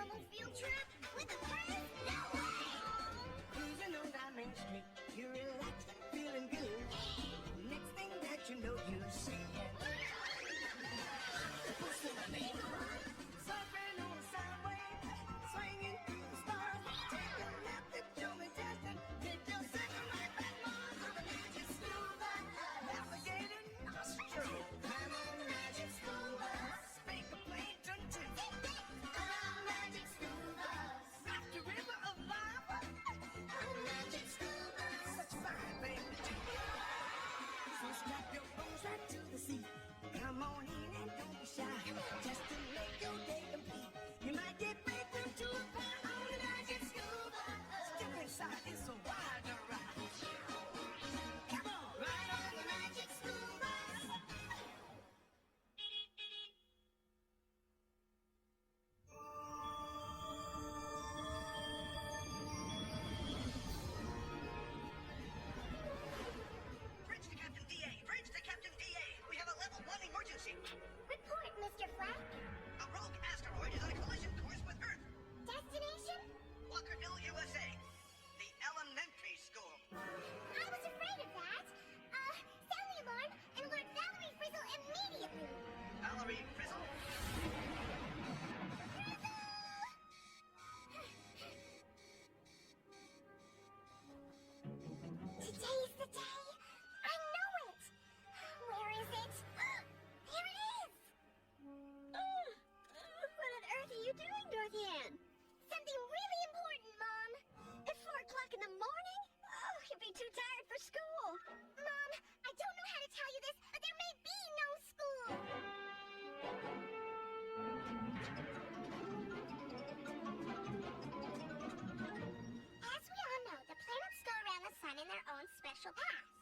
a field trip with a friend? No way! Cruising on down Main Street, you're relaxed and feeling good. Next thing that you know, you see octopus in the neighborhood, surfing on the subway, swinging through the stars. Take a left at Joey Teston, take your second right back Mars on the magic school bus. Alligator nostril, climb on the magic school bus. Make a plane turn to magic school bus. Rock the river of lava on magic school bus. Such a fine thing to do. So strap your bones right to the seat. Come on in and don't be shy. Just to make your day complete. You might get baked into a pie on the magic school bus. Step inside, it's a wild ride. Come on, ride on the magic school bus. Bridge to Captain DA! Bridge to Captain DA! We have a level 1 emergency! Report, Mr. Flack. A rogue asteroid is on a collision course with Earth! Destination? Walkerville, USA! The elementary school! I was afraid of that. Sound the alarm and alert Valerie Frizzle immediately. Valerie Frizzle? Today's the day. I know it. Where is it? There it is. What on earth are you doing, Dorothy Ann? Something really important, Mom. At 4 o'clock in the morning? Oh, you'll be too tired for school. Mom, I don't know how to tell you this, but there may be no school. As we all know, the planets go around the sun in their own special paths.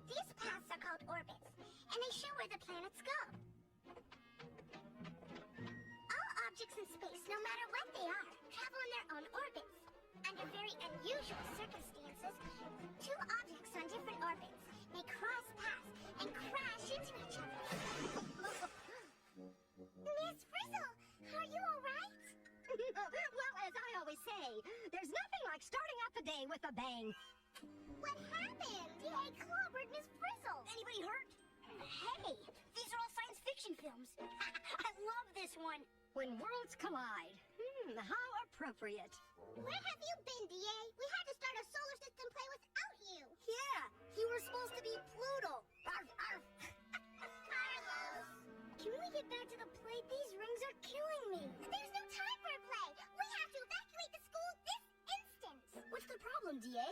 These paths are called orbits, and they show where the planets go. All objects in space, no matter what they are, travel in their own orbits. Under very unusual circumstances, two objects on different orbits may cross paths and crash into each other. Miss Frizzle, are you all right? Well, as I always say, there's nothing like starting out the day with a bang. What happened? DA clobbered Miss Frizzle. Anybody hurt? Hey, these are all science fiction films. I love this one. When worlds collide. How appropriate. Where have you been, DA? We had to start a solar system play without you. Yeah, you were supposed to be Pluto. Arf, arf. Carlos! Can we get back to the plate? These rings are killing me. There's no time for a play. We have to evacuate the school this instant. What's the problem, DA?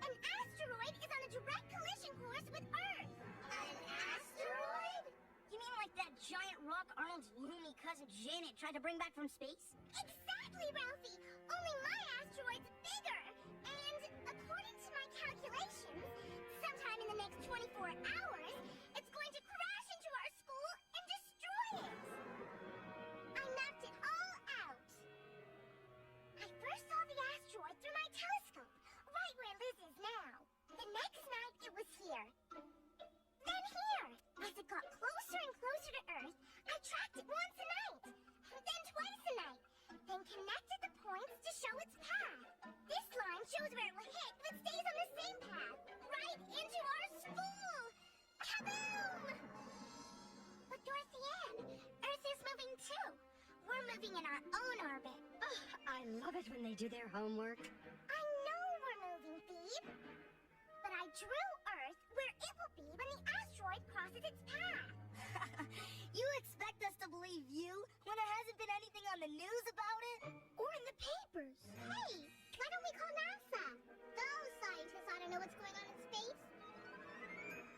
An asteroid is on a direct collision course with Earth. An asteroid? You mean like that giant rock Arnold's loony cousin Janet tried to bring back from space? Exactly, Ralphie. Only my asteroid's bigger. And according to my calculations, sometime in the next 24 hours, it's going to crash into our school and destroy it. I mapped it all out. I first saw the asteroid through my telescope, right where Liz is now. The next night, it was here. Then here. As it got closer and closer to Earth, I tracked it once a night, then twice a night, then connected the points to show its path. This line shows where it will hit, but stays on the same path, right into our school. Kaboom! But Dorothy Ann, Earth is moving too. We're moving in our own orbit. Oh, I love it when they do their homework. I know we're moving, Phoebe. But I drew Earth where it will be when the asteroid crosses its path. You expect us to believe you when there hasn't been anything on the news about it? Or in the papers. Hey, why don't we call NASA? Those scientists ought to know what's going on in space.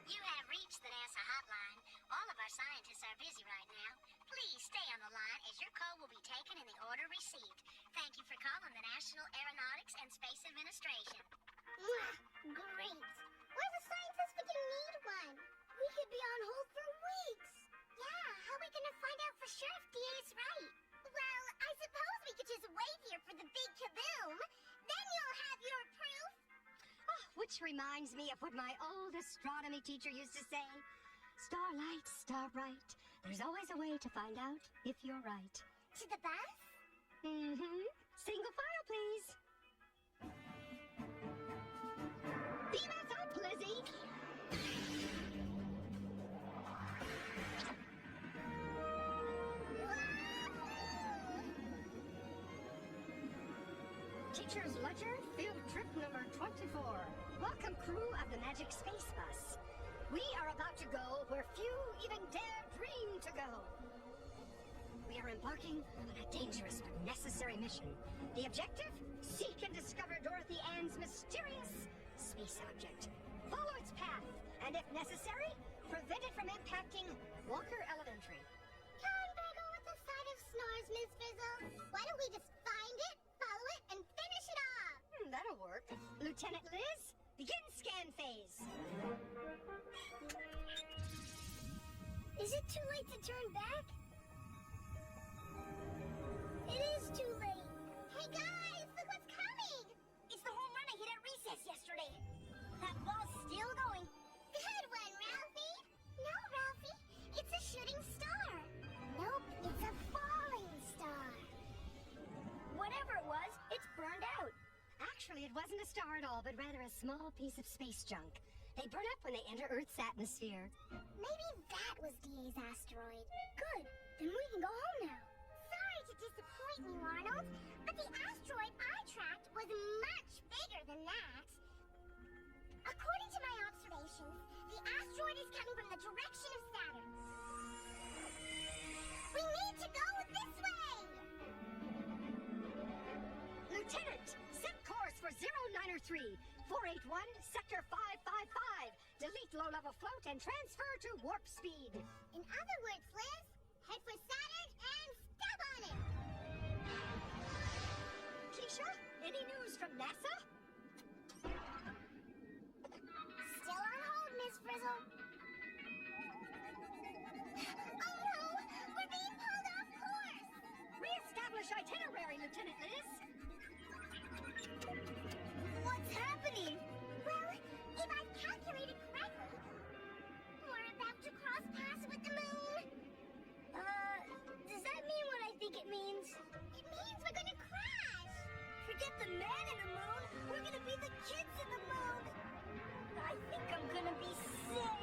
You have reached the NASA hotline. All of our scientists are busy right now. Please stay on the line as your call will be taken in the order received. Thank you for calling the National Aeronautics and Space Administration. Mwah, great. Where's the scientist if you need one? We could be on hold for weeks. Yeah, how are we gonna find out for sure if DA's right? Well, I suppose we could just wait here for the big kaboom. Then you'll have your proof. Oh, which reminds me of what my old astronomy teacher used to say. Starlight, star bright, there's always a way to find out if you're right. To the bus? Mm-hmm. Single file, please. Beam us up, Lizzie. Teacher's Ledger, field trip number 24. Welcome, crew of the Magic Space Bus. We are about to go where few even dare dream to go. We are embarking on a dangerous but necessary mission. The objective? Seek and discover Dorothy Ann's mysterious space object. Follow its path, and if necessary, prevent it from impacting Walker Elementary. Can't bagel with the side of snores, Miss Frizzle. Why don't we just find it, follow it, and finish it off? That'll work. Lieutenant Liz, begin scan phase. Is it too late to turn back? It is too late. Hey guys, look what's coming! It's the home run I hit at recess yesterday. That ball's still going. Good one, Ralphie. No, Ralphie, it's a shooting star. Nope, it's a falling star. Whatever it was, it's burned out. Actually, it wasn't a star at all, but rather a small piece of space junk. They burn up when they enter Earth's atmosphere. Maybe that was DA's asteroid. Good, then we can go home now. Sorry to disappoint you, Arnold, but the asteroid I tracked was much bigger than that. According to my observations, the asteroid is coming from the direction of Saturn. We need to go this way! Lieutenant, set course for 0903, 481, Sector 555. Delete low-level float and transfer to warp speed. In other words, Liz, head for Saturn and step on it! Keisha, any news from NASA? Still on hold, Miss Frizzle. Oh no! We're being pulled off course! Re-establish itinerary, Lieutenant Liz. What's happening? Well, if I've calculated correctly, we're about to cross paths with the moon. Does that mean what I think it means? It means we're gonna crash! Forget the man in the moon. We're gonna be the kids in the moon. I think I'm gonna be sick.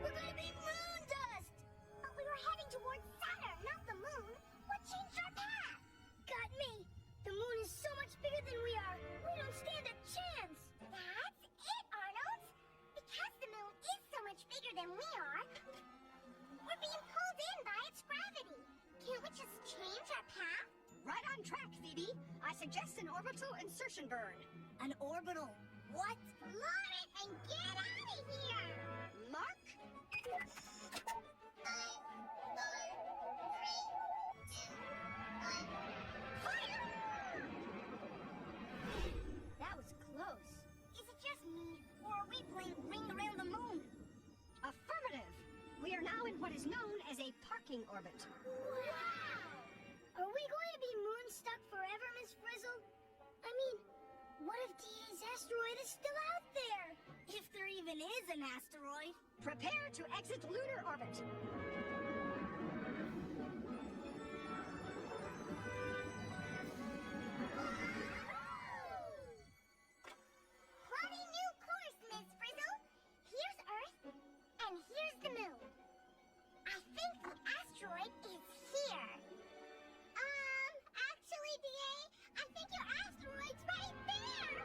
We're gonna be moon dust! But we were heading towards Saturn, not the moon. What changed our path? Got me. The moon is so much bigger than we are. We don't stand a chance. That's it, Arnold. Because the moon is so much bigger than we are, we're being pulled in by its gravity. Can't we just change our path? Right on track, Phoebe. I suggest an orbital insertion burn. An orbital what? Load it and get out of here! Mark? 5, 4, 3, 2, 1. That was close. Is it just me, or are we playing Ring Around the Moon? Affirmative. We are now in what is known as a parking orbit. Wow! Are we going to be moon stuck forever, Miss Frizzle? I mean, what if DA's asteroid is still out there? If there even is an asteroid. Prepare to exit lunar orbit. Plotting new course, Miss Frizzle. Here's Earth, and here's the moon. I think the asteroid is here. Actually, DA, I think your asteroid's right there.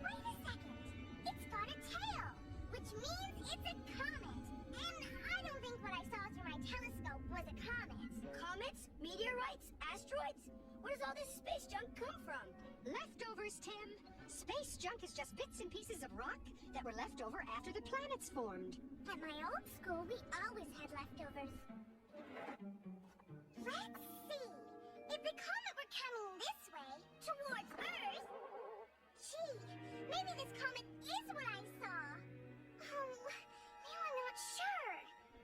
Wait a second. It's got a tail, which means it's a comet. And I don't think what I saw through my telescope was a comet. Comets? Meteorites? Asteroids? Where does all this space junk come from? Leftovers, Tim. Space junk is just bits and pieces of rock that were left over after the planets formed. At my old school, we always had leftovers. Let's see. If the comet were coming this way, towards Earth... Gee, maybe this comet is what I saw. Oh, now I'm not sure.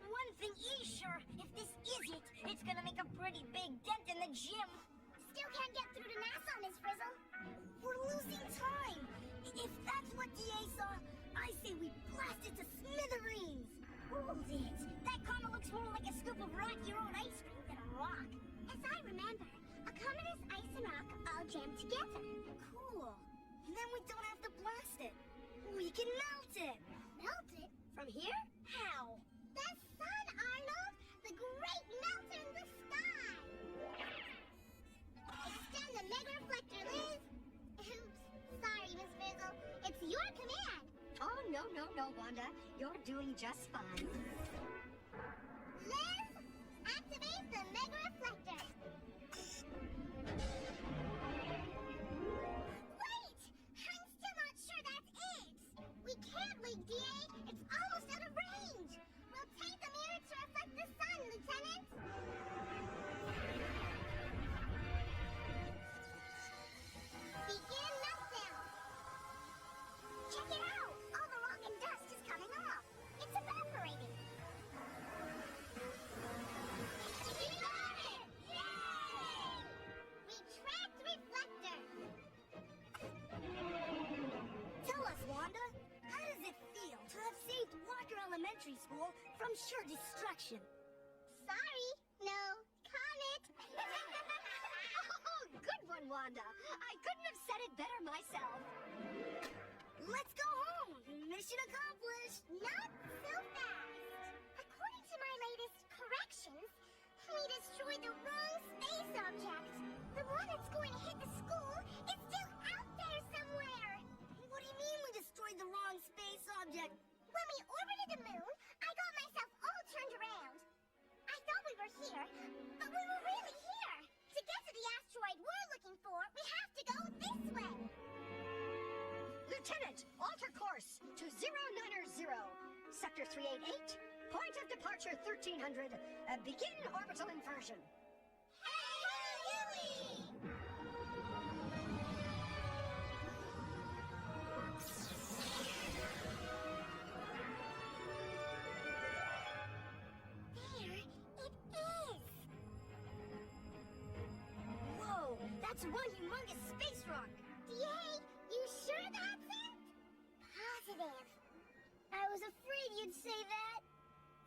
One thing is sure, if this is it, it's gonna make a pretty big dent in the gym. Still can't get through to NASA, Miss Frizzle. We're losing time. If that's what DA saw, I say we blast it to smithereens. Oh, the scoop of rock-your-own ice cream than a rock. As I remember, a commonest ice and rock all jammed together. Cool. Then we don't have to blast it. We can melt it. Melt it? From here? How? The sun, Arnold! The great melter in the sky! Extend the mega reflector, Liz! Oops. Sorry, Miss Frizzle. It's your command. Oh, no, Wanda. You're doing just fine. Liz, activate the mega reflector. Wait! I'm still not sure that's it. We can't leave, DA. It's almost out of range. Rotate the mirror to reflect the sun, Lieutenant. Begin meltdown. Check it out. All the rock and dust is coming off. It's evaporating. We got it! Yay! Retract reflector. Tell us, Wanda. How does it feel to have saved Walker Elementary School from sure destruction? Sorry, no comment. Oh, good one, Wanda. I couldn't have said it better myself. Let's go home. Mission accomplished. Not so fast. According to my latest corrections, we destroyed the wrong space object. The one that's going to hit the school is still out there somewhere. What do you mean we destroyed the wrong space object? When we orbited the moon, I got myself all turned around. I thought we were here, but we were really here. To get to the asteroid we're looking for, we have to go this way. Lieutenant, alter course to 090. Sector 388. Point of departure 1300. Begin orbital inversion. There it is. Whoa, that's one humongous space rock. DA, you sure that's it? Positive. I was afraid you'd say that.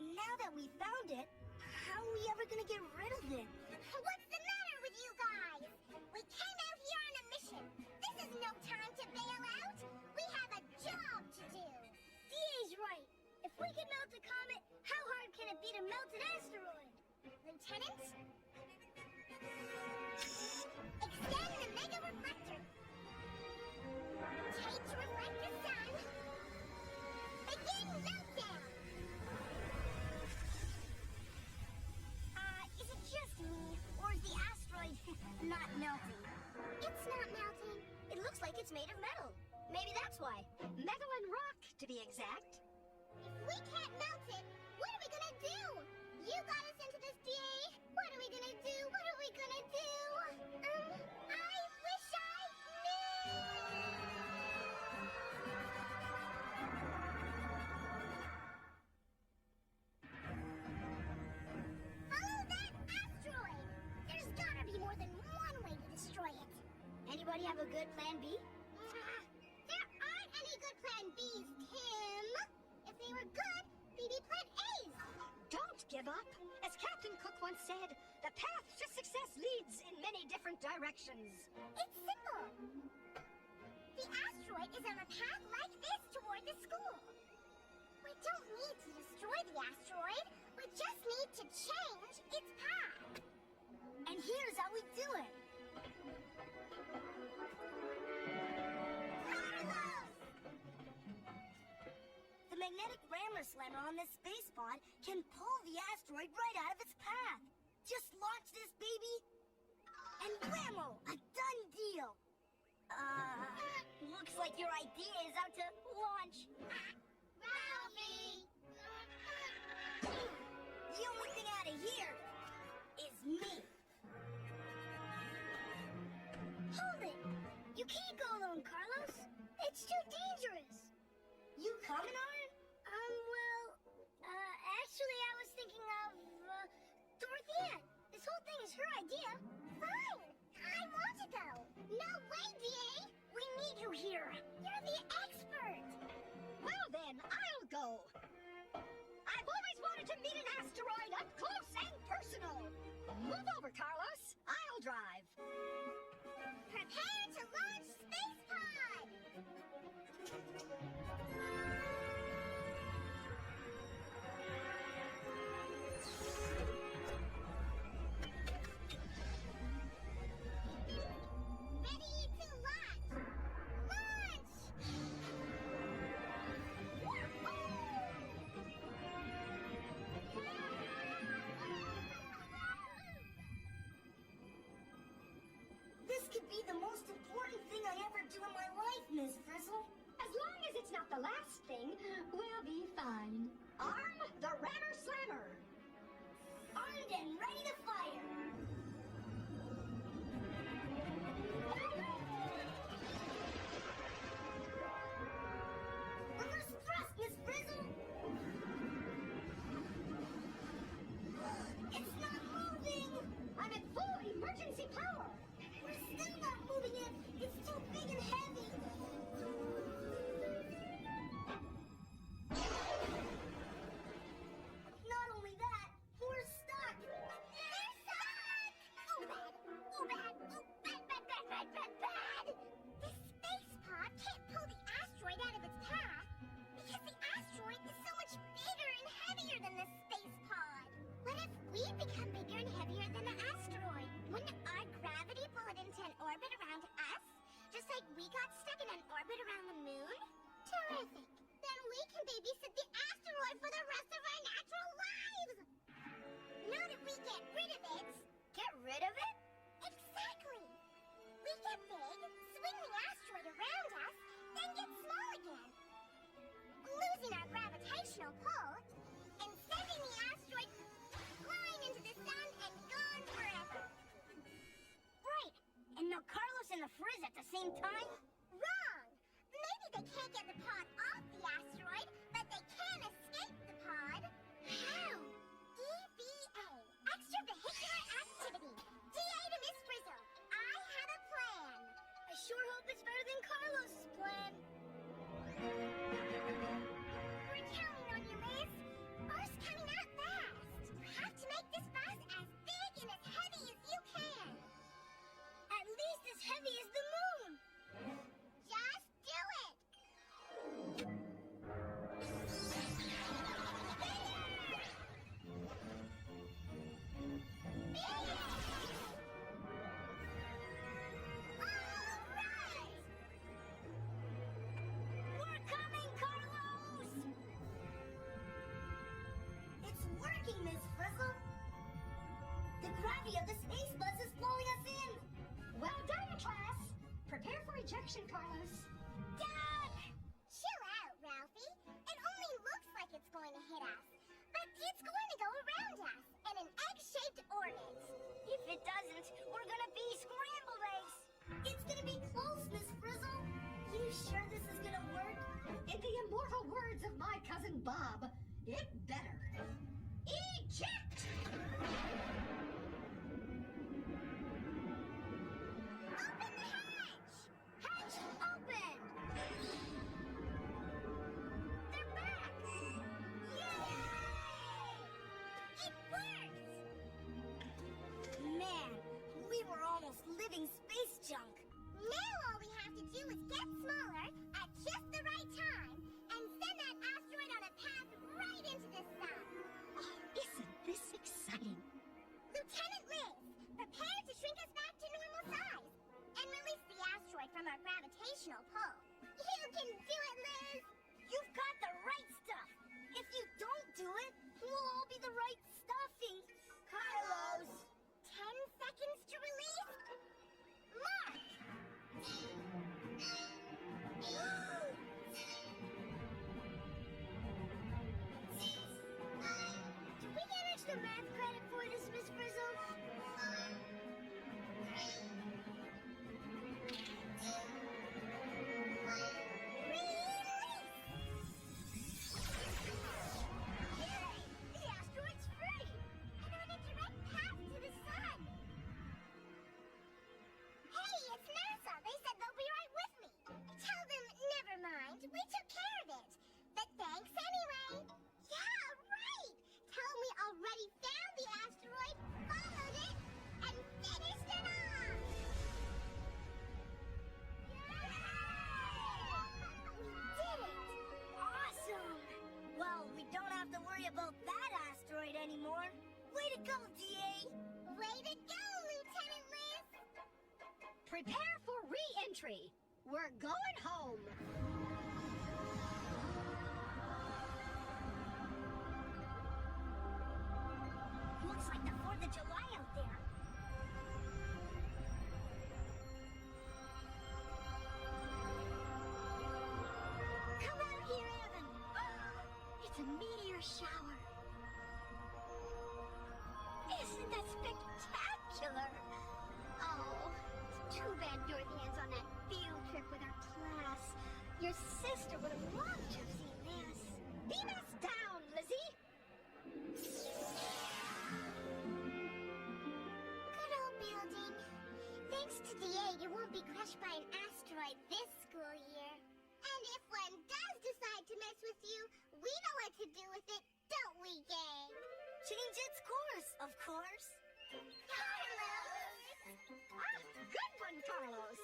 Now that we found it, how are we ever gonna get rid of it? What's the matter with you guys? We came out here on a mission. This is no time to bail out. We have a job to do. DA's right. If we can melt a comet, how hard can it be to melt an asteroid? Lieutenant? Extend the mega reflector. Take to reflect the sun. Begin meltdown. Is it just me, or is the asteroid not melting? It's not melting. It looks like it's made of metal. Maybe that's why. Metal and rock, to be exact. If we can't melt it, what are we gonna do? You got us into this, DA. What are we gonna do? What are we gonna do? I wish I knew. Follow that asteroid. There's gotta be more than one way to destroy it. Anybody have a good plan B? There aren't any good plan Bs, Tim. If they were good, they'd be plan As. Don't give up. As Captain Cook once said, the path to success leads in many different directions. It's simple. The asteroid is on a path like this toward the school. We don't need to destroy the asteroid. We just need to change its path. And here's how we do it. Carlos! The magnetic rammer slammer on this space pod can pull the asteroid right out of its path. Just launch this baby, and whammo, a done deal. Looks like your idea is out to launch. Ralphie! The only thing out of here is me. Hold it. You can't go alone, Carlos. It's too dangerous. You coming, Arn? Actually, I was thinking of, Dorothea. This whole thing is her idea. Fine. I want to go. No way, DA. We need you here. You're the expert. Well then, I'll go. I've always wanted to meet an asteroid up close over, Carlos. I'll drive. Prepare to launch Space Pod! Ready to launch! Launch! This could be the most important thing I ever do in my life, Miss Frizzle. As long as it's not the last thing, we'll be fine. Arm the Rammer Slammer. Armed and ready to fire. Reverse thrust, Miss Frizzle. It's not moving. I'm at full emergency power. We're still not moving it. It's too big and heavy. Not only that, we're stuck. They're stuck! Oh, bad! Oh, bad! Oh, bad, bad, bad, bad, bad, bad! The space pod can't pull the asteroid out of its path because the asteroid is so much bigger and heavier than the space pod. What if we become bigger and heavier than the asteroid? Wouldn't our gravity pull it into an orbit around us? Just like we got stuck in an orbit around the moon? Terrific! Then we can babysit the asteroid for the rest of our natural lives! Not if we get rid of it. Get rid of it? Exactly. We get big, swing the asteroid around us, then get small again. Losing our gravitational pull and sending the asteroid flying into the sun and gone forever. Right. And no Carlos and the Frizz at the same time? Wrong. Maybe they can't get the pod off the asteroid, but they can escape the pod. How? EVA. Extravehicular activity. DA to Miss Frizzle. I have a plan. I sure hope it's better than Carlos's plan. We're counting on you, Liz. Earth's coming out fast. You have to make this bus as big and as heavy as you can. At least as heavy as the moon. Just do it. We're coming, Carlos! It's working, Miss Frizzle. The gravity of the space bus is blowing us in. Well done, class. Prepare for ejection, Carlos. Duck! Chill out, Ralphie. It only looks like it's going to hit us, but it's going to go around us in an egg-shaped orbit. If it doesn't, we're gonna be scrambled eggs. It's gonna be close, Miss Frizzle. You sure this is gonna work? In the immortal words of my cousin Bob, it better. Eject! Open the hatch! Hatch open! They're back! Yay! It worked! Man, we were almost living space junk. Now all we have to do is get smaller at just the right time and send that asteroid on a path right into the sun. Oh, isn't this exciting? to go, DA! Way to go, Lieutenant Liz! Prepare for re-entry. We're going home. Looks like the 4th of July out there. Come out here, Evan. It's a meteor shower. Isn't that spectacular? Oh, it's too bad Dorothy is on that field trip with her class. Your sister would have loved to have seen this. Beam us down, Lizzie. Good old building. Thanks to DA, you won't be crushed by an asteroid this school year. And if one does decide to mess with you, we know what to do with it, don't we, gang? Change its course, of course. Carlos! Good one, Carlos.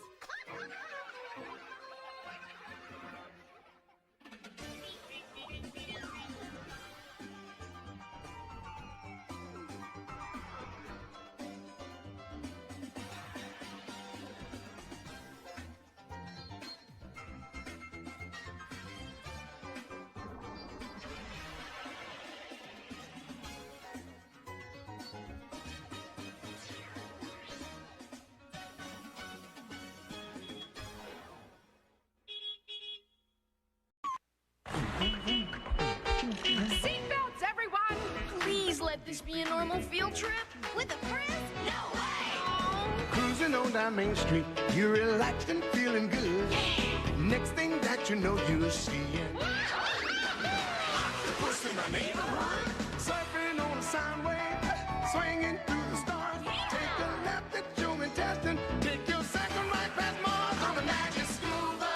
Seatbelts, everyone! Please let this be a normal field trip. With a friend? No way! Cruising on down Main Street, you're relaxed and feeling good. Next thing that you know, you're seeing octopus in the neighborhood, surfing on a sound wave, swinging through the stars. Take a left at Truman Testing, take your second right past Mars on the magic school bus.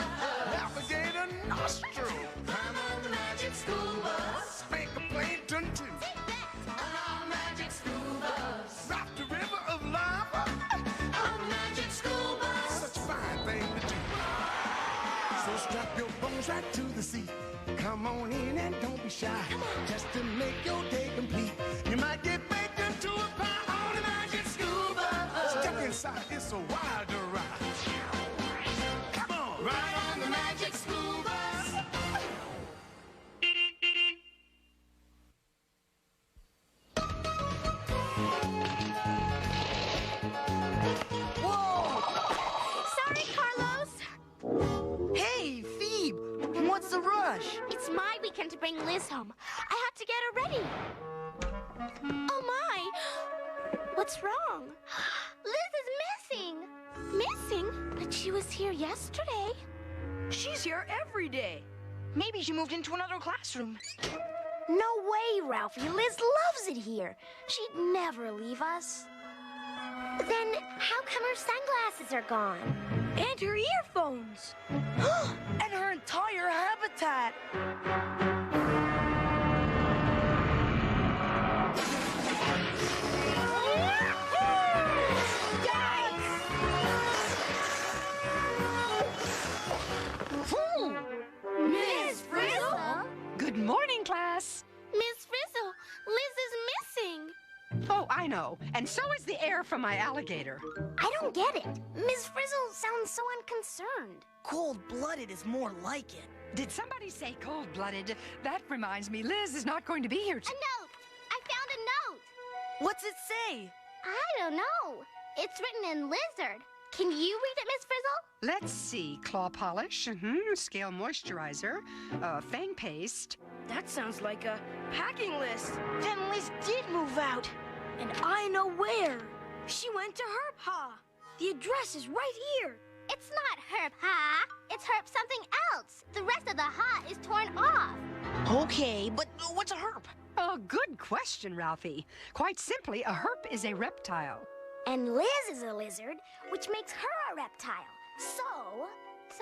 Alligator nostril, climb on the magic school bus. Spank a Plankton too. On our magic school bus. Rock the river of lava. On the magic school bus. Such a fine thing to do. So strap your bones right to the seat. Come on in and don't be shy. Just to make your day complete. You might get baked into a pie on the magic school bus. Step inside, it's a wilder ride. Come on, ride on the magic school bus. Sorry, Carlos. Hey, Phoebe! What's the rush? It's my weekend to bring Liz home. I have to get her ready. Oh my! What's wrong? Liz is missing. Missing? But she was here yesterday. She's here every day. Maybe she moved into another classroom. No way, Ralphie. Liz loves it here. She'd never leave us. Then how come her sunglasses are gone? And her earphones. And her entire habitat. Miss Frizzle? Good morning, class. Miss Frizzle, Liz is missing. Oh, I know. And so is the air from my alligator. I don't get it. Miss Frizzle sounds so unconcerned. Cold-blooded is more like it. Did somebody say cold-blooded? That reminds me, Liz is not going to be here A note! I found a note! What's it say? I don't know. It's written in lizard. Can you read it, Miss Frizzle? Let's see. Claw polish, scale moisturizer, fang paste. That sounds like a packing list. Then Liz did move out. And I know where. She went to Herb Ha. The address is right here. It's not herb ha. It's herb something else. The rest of the ha is torn off. Okay, but what's a herp? Oh, good question, Ralphie. Quite simply, a herp is a reptile. And Liz is a lizard, which makes her a reptile. So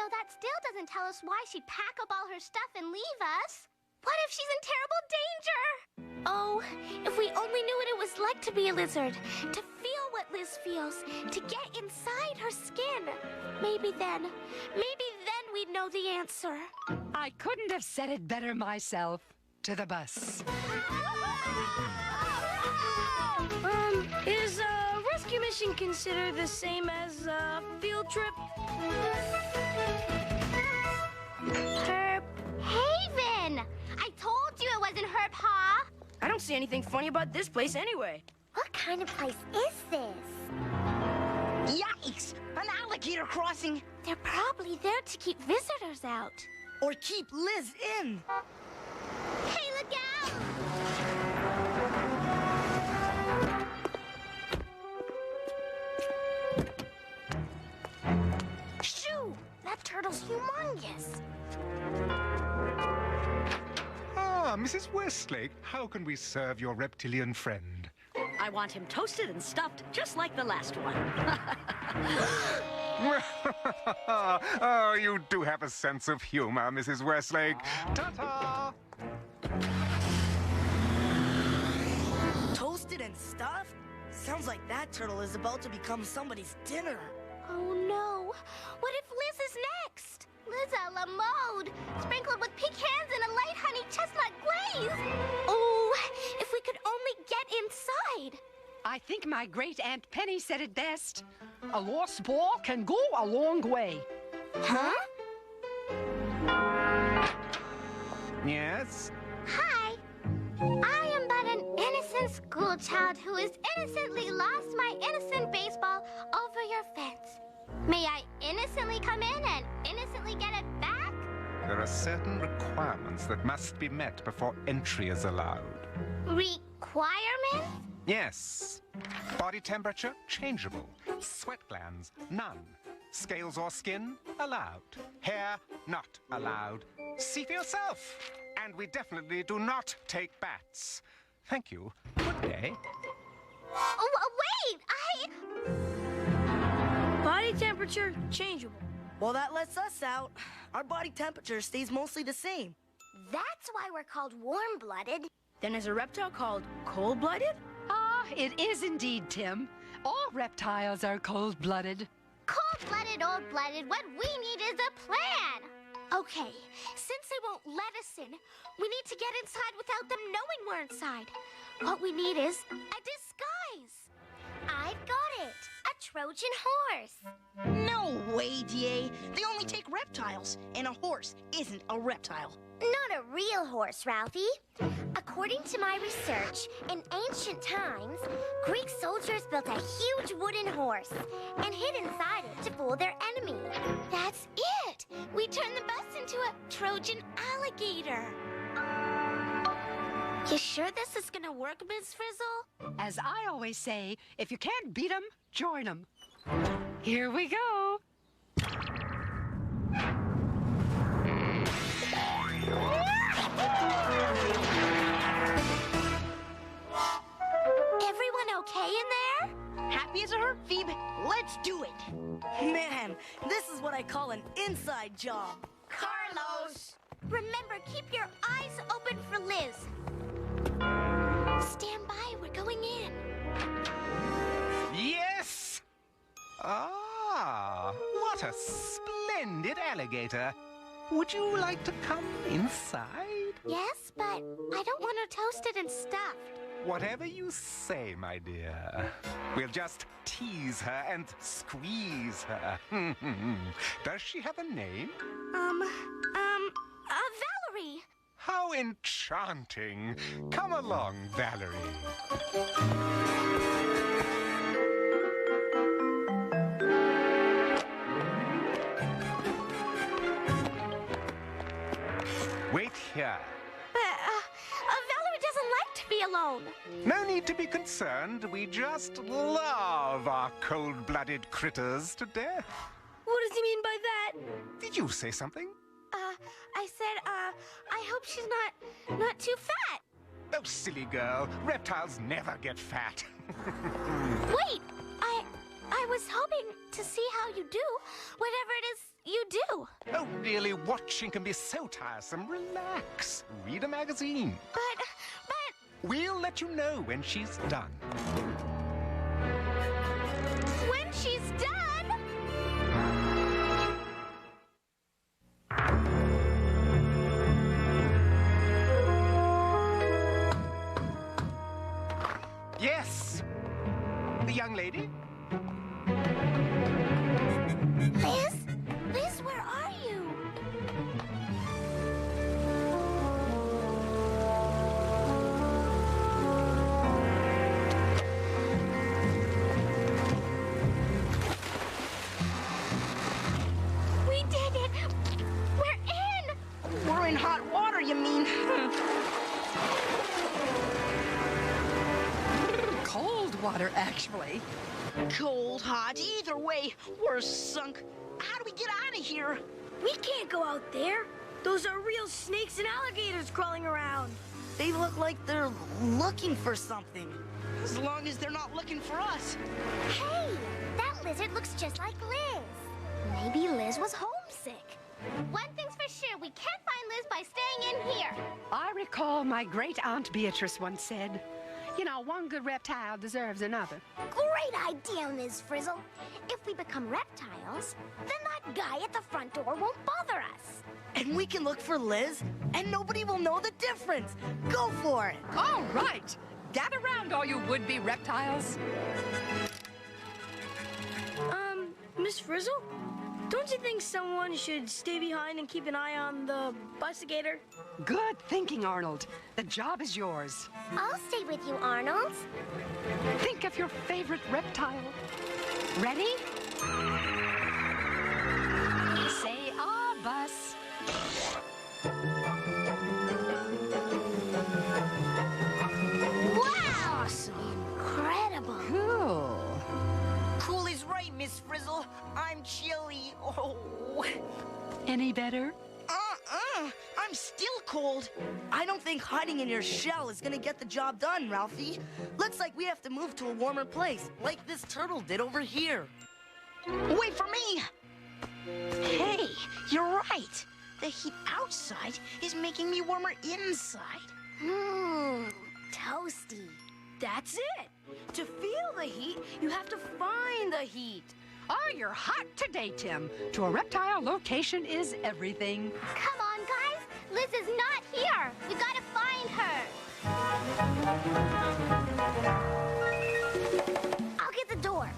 that still doesn't tell us why she'd pack up all her stuff and leave us. What if she's in terrible danger? Oh, if we only knew what it was like to be a lizard, to feel what Liz feels, to get inside her skin. Maybe then we'd know the answer. I couldn't have said it better myself. To the bus. Is a rescue mission considered the same as a field trip? Herb Haven! I told you it wasn't Herb Ha! I don't see anything funny about this place anyway. What kind of place is this? Yikes! An alligator crossing! They're probably there to keep visitors out. Or keep Liz in! Hey, look out! Shoo! That turtle's humongous. Ah, Mrs. Westlake, how can we serve your reptilian friend? I want him toasted and stuffed, just like the last one. Oh, you do have a sense of humor, Mrs. Westlake. Ta-ta! Toasted and stuffed? Sounds like that turtle is about to become somebody's dinner. Oh no! What if Liz is next? Liz a la mode, sprinkled with pecans and a light honey chestnut glaze. Oh, if we could only get inside. I think my great Aunt Penny said it best. A lost ball can go a long way. Huh? Yes? Hi. I am but an innocent schoolchild who has innocently lost my innocent baseball over your fence. May I innocently come in and innocently get it back? There are certain requirements that must be met before entry is allowed. Requirements? Yes. Body temperature, changeable. Sweat glands, none. Scales or skin, allowed. Hair, not allowed. See for yourself. And we definitely do not take bats. Thank you. Good day. Oh, wait! Body temperature changeable. Well, that lets us out. Our body temperature stays mostly the same. That's why we're called warm-blooded. Then is a reptile called cold-blooded? Ah, it is indeed, Tim. All reptiles are cold-blooded. Cold-blooded, old-blooded, what we need is a plan. Okay, since they won't let us in, we need to get inside without them knowing we're inside. What we need is a disguise. I've got it. A Trojan horse. No way, DA. They only take reptiles, and a horse isn't a reptile. Not a real horse, Ralphie. According to my research, in ancient times, Greek soldiers built a huge wooden horse and hid inside it to fool their enemy. That's it! We turned the bus into a Trojan alligator. You sure this is gonna work, Miss Frizzle? As I always say, if you can't beat 'em, join 'em. Here we go. Everyone okay in there? Happy as a hurt, Phoebe. Let's do it. Man, this is what I call an inside job. Carlos! Remember, keep your eyes open for Liz. Stand by, we're going in. Yes! Ah, what a splendid alligator. Would you like to come inside? Yes, but I don't want her toasted and stuffed. Whatever you say, my dear. We'll just tease her and squeeze her. Does she have a name? Valerie! How enchanting. Come along, Valerie. Wait here. But, Valerie doesn't like to be alone. No need to be concerned. We just love our cold-blooded critters to death. What does he mean by that? Did you say something? I said, I hope she's not too fat. Oh, silly girl. Reptiles never get fat. Wait, I was hoping to see how you do, whatever it is you do. Oh, really? Watching can be so tiresome. Relax. Read a magazine. But, We'll let you know when she's done. when she's done... Yes. The young lady? Liz? Liz, where are you? We did it! We're in! We're in hot water, you mean? Cold water, actually. Cold, hot, either way, we're sunk. How do we get out of here? We can't go out there. Those are real snakes and alligators crawling around. They look like they're looking for something. As long as they're not looking for us. Hey, that lizard looks just like Liz. Maybe Liz was homesick. One thing's for sure, we can't find Liz by staying in here. I recall my great Aunt Beatrice once said, you know, one good reptile deserves another. Great idea, Ms. Frizzle. If we become reptiles, then that guy at the front door won't bother us. And we can look for Liz, and nobody will know the difference. Go for it. All right. Gather round, all you would-be reptiles. Miss Frizzle? Don't you think someone should stay behind and keep an eye on the busigator? Good thinking, Arnold. The job is yours. I'll stay with you, Arnold. Think of your favorite reptile. Ready? Say, ah, bus. Wow! Incredible. Cool. Cool is right, Miss Frizzle. I'm chilly. Oh. Any better? I'm still cold. I don't think hiding in your shell is gonna get the job done, Ralphie. Looks like we have to move to a warmer place, like this turtle did over here. Wait for me! Hey, you're right. The heat outside is making me warmer inside. Toasty. That's it. To feel the heat, you have to find the heat. Oh, you're hot today, Tim. To a reptile, location is everything. Come on, guys. Liz is not here. We gotta find her. I'll get the door.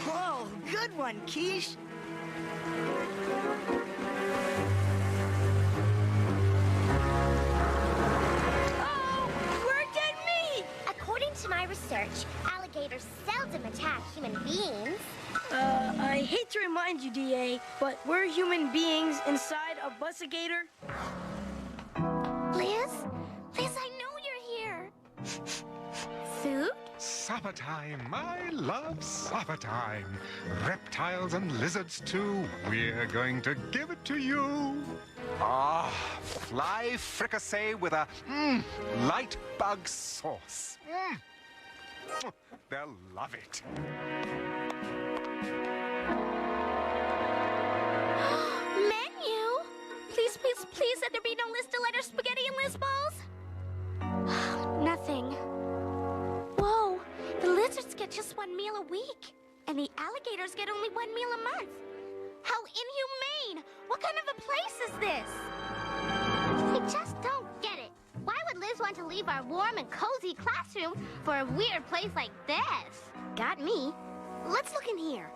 Whoa, good one, Quiche. Oh, we're dead meat! According to my research, alligators seldom attack human beings. I hate to remind you, D.A., but we're human beings inside a busigator. Liz? Liz, I know you're here. Food? Supper time, I love supper time. Reptiles and lizards too, we're going to give it to you. Ah, fly fricassee with a light bug sauce. They'll love it. Menu? Please, please, please, let there be no list to letter spaghetti and Liz balls? Nothing. Whoa, the lizards get just one meal a week, and the alligators get only one meal a month. How inhumane! What kind of a place is this? I just don't get it. Why would Liz want to leave our warm and cozy classroom for a weird place like this? Got me. Let's look in here.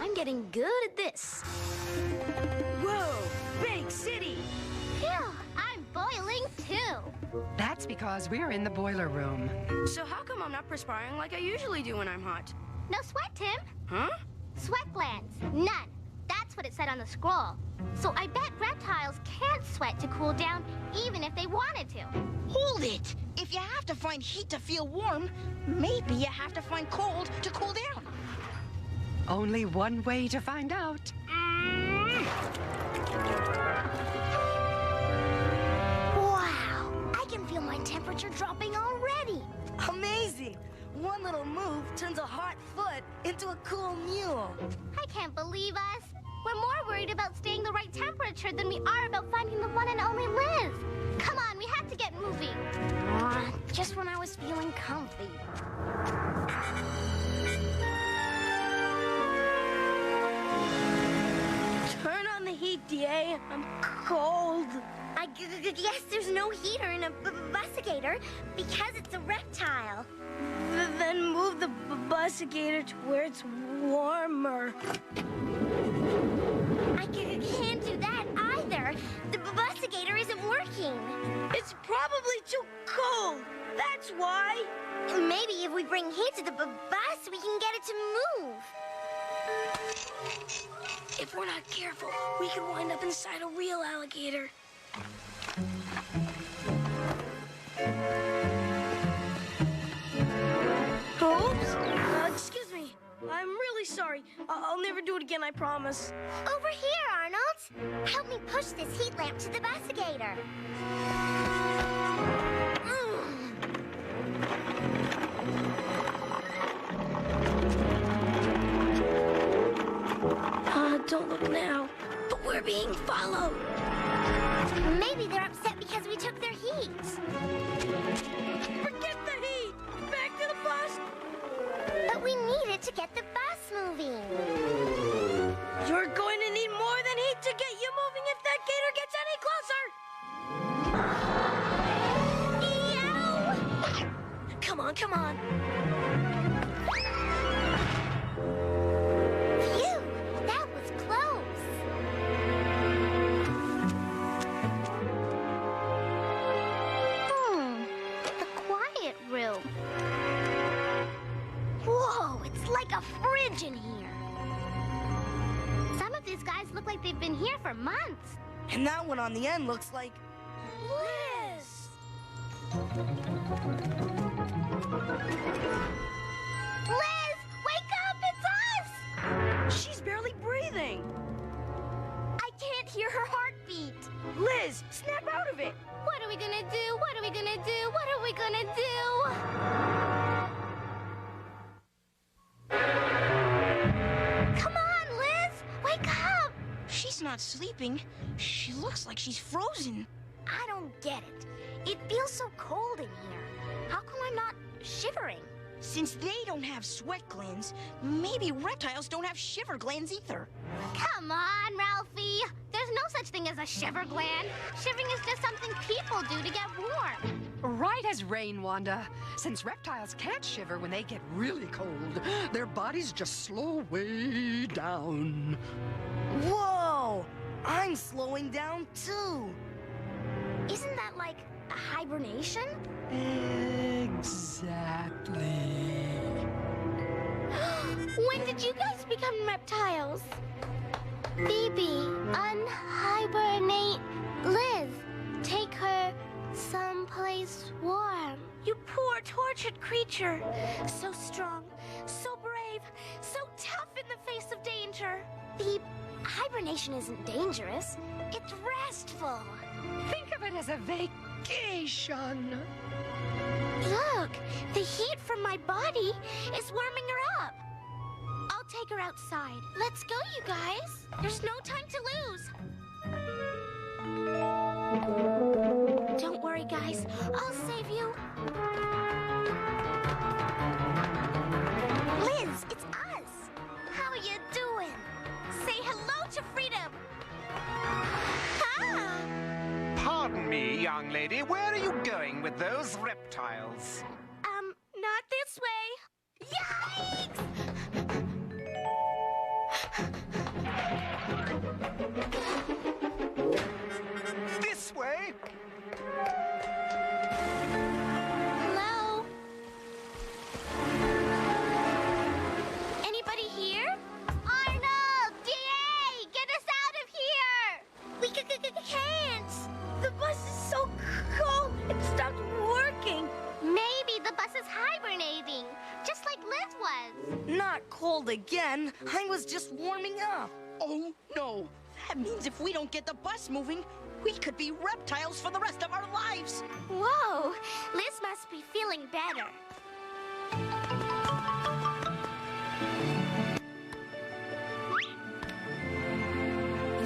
I'm getting good at this. Whoa, big city! Phew, I'm boiling too. That's because we're in the boiler room. So how come I'm not perspiring like I usually do when I'm hot? No sweat, Tim. Huh? Sweat glands. None. That's what it said on the scroll. So I bet reptiles can't sweat to cool down even if they wanted to. Hold it! If you have to find heat to feel warm, maybe you have to find cold to cool down. Only one way to find out. Wow, I can feel my temperature dropping already. Amazing! One little move turns a hot foot into a cool mule. I can't believe us. We're more worried about staying the right temperature than we are about finding the one and only Liz. Come on, we have to get moving. Just when I was feeling comfy. Turn on the heat, D.A. I'm cold. I guess there's no heater in a busigator because it's a reptile. Then move the busigator to where it's warmer. I can't do that either. The busigator isn't working. It's probably too cold. That's why. Maybe if we bring heat to the bus, we can get it to move. If we're not careful, we could wind up inside a real alligator. Oops. Excuse me. I'm really sorry. I'll never do it again, I promise. Over here, Arnold. Help me push this heat lamp to the busigator. Don't look now, but we're being followed. Maybe they're upset because we took their heat. Forget the heat! Back to the bus! But we need it to get the bus moving. You're going to need more than heat to get you moving if that gator gets any closer! Ew! Come on, come on. Phew! That was close. The quiet room. Whoa, it's like a fridge in here. Some of these guys look like they've been here for months. And that one on the end looks like... Liz! Liz, wake up! It's us! She's barely breathing. I can't hear her heartbeat. Liz, snap out of it. What are we gonna do? What are we gonna do? What are we gonna do? Come on, Liz! Wake up! She's not sleeping. She looks like she's frozen. I don't get it. It feels so cold in here. How come I'm not shivering? Since they don't have sweat glands, maybe reptiles don't have shiver glands either. Come on, Ralphie. There's no such thing as a shiver gland. Shivering is just something people do to get warm. Right as rain, Wanda. Since reptiles can't shiver when they get really cold, their bodies just slow way down. Whoa! I'm slowing down too. Isn't that like a hibernation? Exactly. When did you guys become reptiles? Phoebe, unhibernate Liz. Take her someplace warm. You poor, tortured creature. So strong, so brave, so tough in the face of danger. The hibernation isn't dangerous. It's restful. Think of it as a vacation. Look, the heat from my body is warming her up. I'll take her outside. Let's go, you guys. There's no time to lose. Don't worry, guys. I'll save you. Liz, it's us. How are you doing? Say hello to freedom. Ah! Pardon me, young lady. Where are you going with those reptiles? Not this way. Yikes! This way? Hello? Anybody here? Arnold! DA! Get us out of here! We can't! The bus is so cold, it stopped working. Maybe the bus is hibernating, just like Liz was. Not cold again. I was just warming up. Oh, no. That means if we don't get the bus moving, we could be reptiles for the rest of our lives. Whoa! Liz must be feeling better.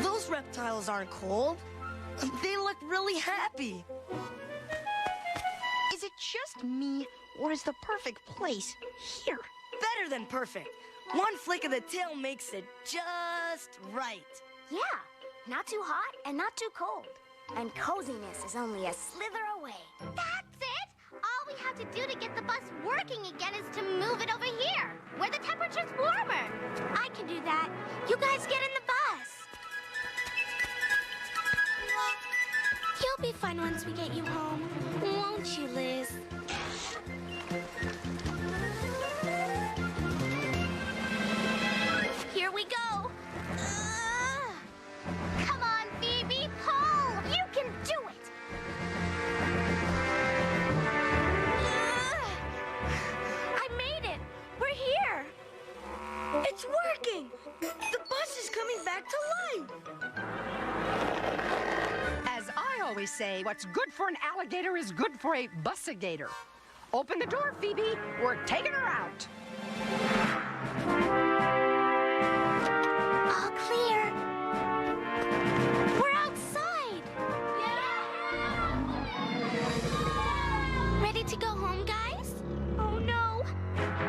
Those reptiles aren't cold. They look really happy. Is it just me, or is the perfect place here? Better than perfect. One flick of the tail makes it just right. Yeah, not too hot and not too cold. and coziness is only a slither away. That's it! All we have to do to get the bus working again is to move it over here, where the temperature's warmer. I can do that. You guys get in the bus. You'll be fine once we get you home, won't you, Liz? Here we go. Come on, Phoebe, pull! You can do it! I made it! We're here! It's working! The bus is coming back to life! As I always say, what's good for an alligator is good for a bussigator. Open the door, Phoebe. We're taking her out. All clear. We're outside! Ready to go home, guys? Oh no!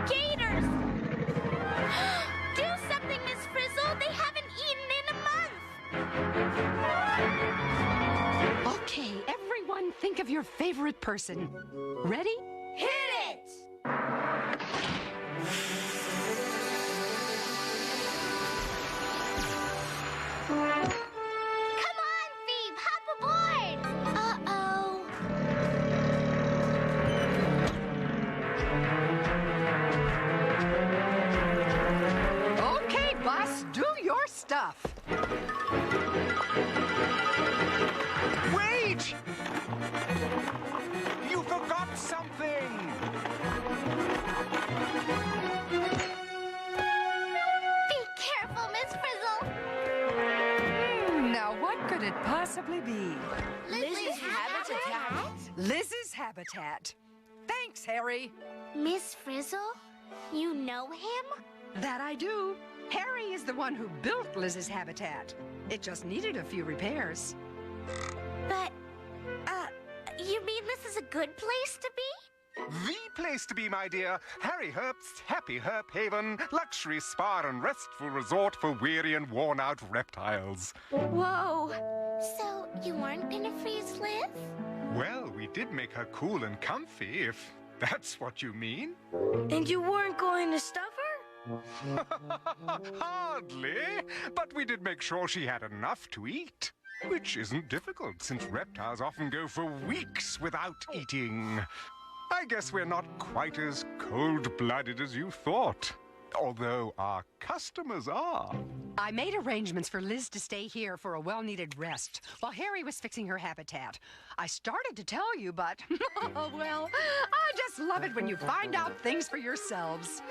Gators! Do something, Miss Frizzle! They haven't eaten in a month! Okay, everyone think of your favorite person. Ready? Hit it! Come on, Phoebe! Hop aboard! Uh-oh. Okay, bus, do your stuff. Wait! You forgot something! Be careful, Miss Frizzle! Now, what could it possibly be? Liz's habitat? Liz's habitat. Thanks, Harry. Miss Frizzle? You know him? That I do. Harry is the one who built Liz's habitat. It just needed a few repairs. But, you mean this is a good place to be? The place to be, my dear. Harry Herp's Happy Herp Haven, luxury spa and restful resort for weary and worn-out reptiles. Whoa. So, you weren't gonna freeze Liz? Well, we did make her cool and comfy, if that's what you mean. And you weren't going to stuff her? Hardly, but we did make sure she had enough to eat. Which isn't difficult, since reptiles often go for weeks without eating. I guess we're not quite as cold-blooded as you thought. Although our customers are. I made arrangements for Liz to stay here for a well-needed rest while Harry was fixing her habitat. I started to tell you, but, well, I just love it when you find out things for yourselves.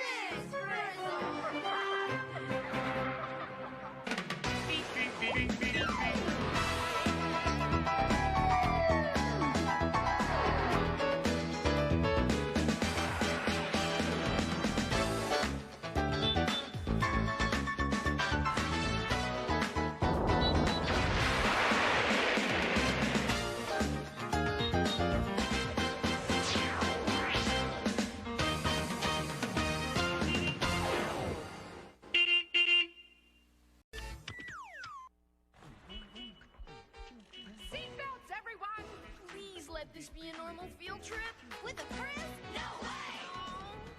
Seatbelts, everyone! Please let this be a normal field trip. With a friend? No way!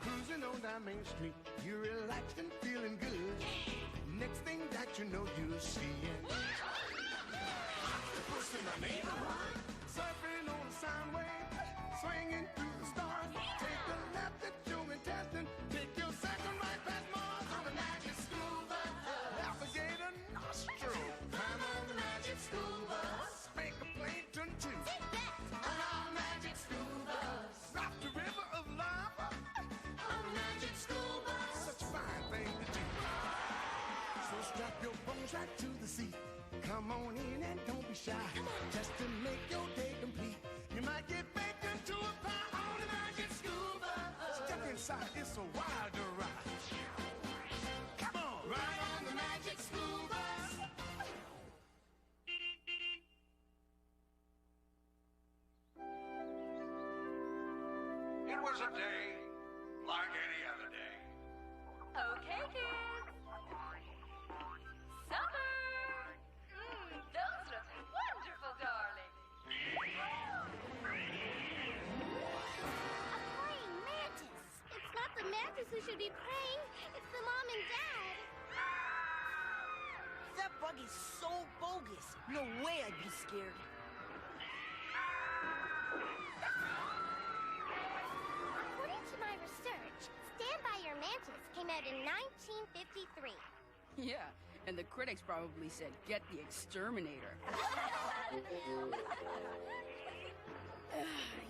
Cruising on down Main Street, you're relaxed and feeling good. Next thing that you know, you're seeing pushing my neighborhood, surfing on a sound wave, swinging through the stars. Take a left at Joe and Teston, take your second right past Mars on the magic school bus. Alligator nostril, climb on the magic school bus. Make a plankton too. On our magic school bus. Rock the river of lava on the magic school bus. Such a fine thing to do. So strap your bones right to the seat. Come on in and don't be shy. Just to make your day complete. You might get baked into a pie on the magic school bus. Step inside, it's a wilder ride. Come on, ride on the magic school bus. It was a day like any other day. Okay, kids. Summer! Those look wonderful, darling. ones who should be praying. It's the mom and dad. That bug is so bogus. No way I'd be scared. According to my research, Stand By Your Mantis came out in 1953. Yeah, and the critics probably said, get the exterminator.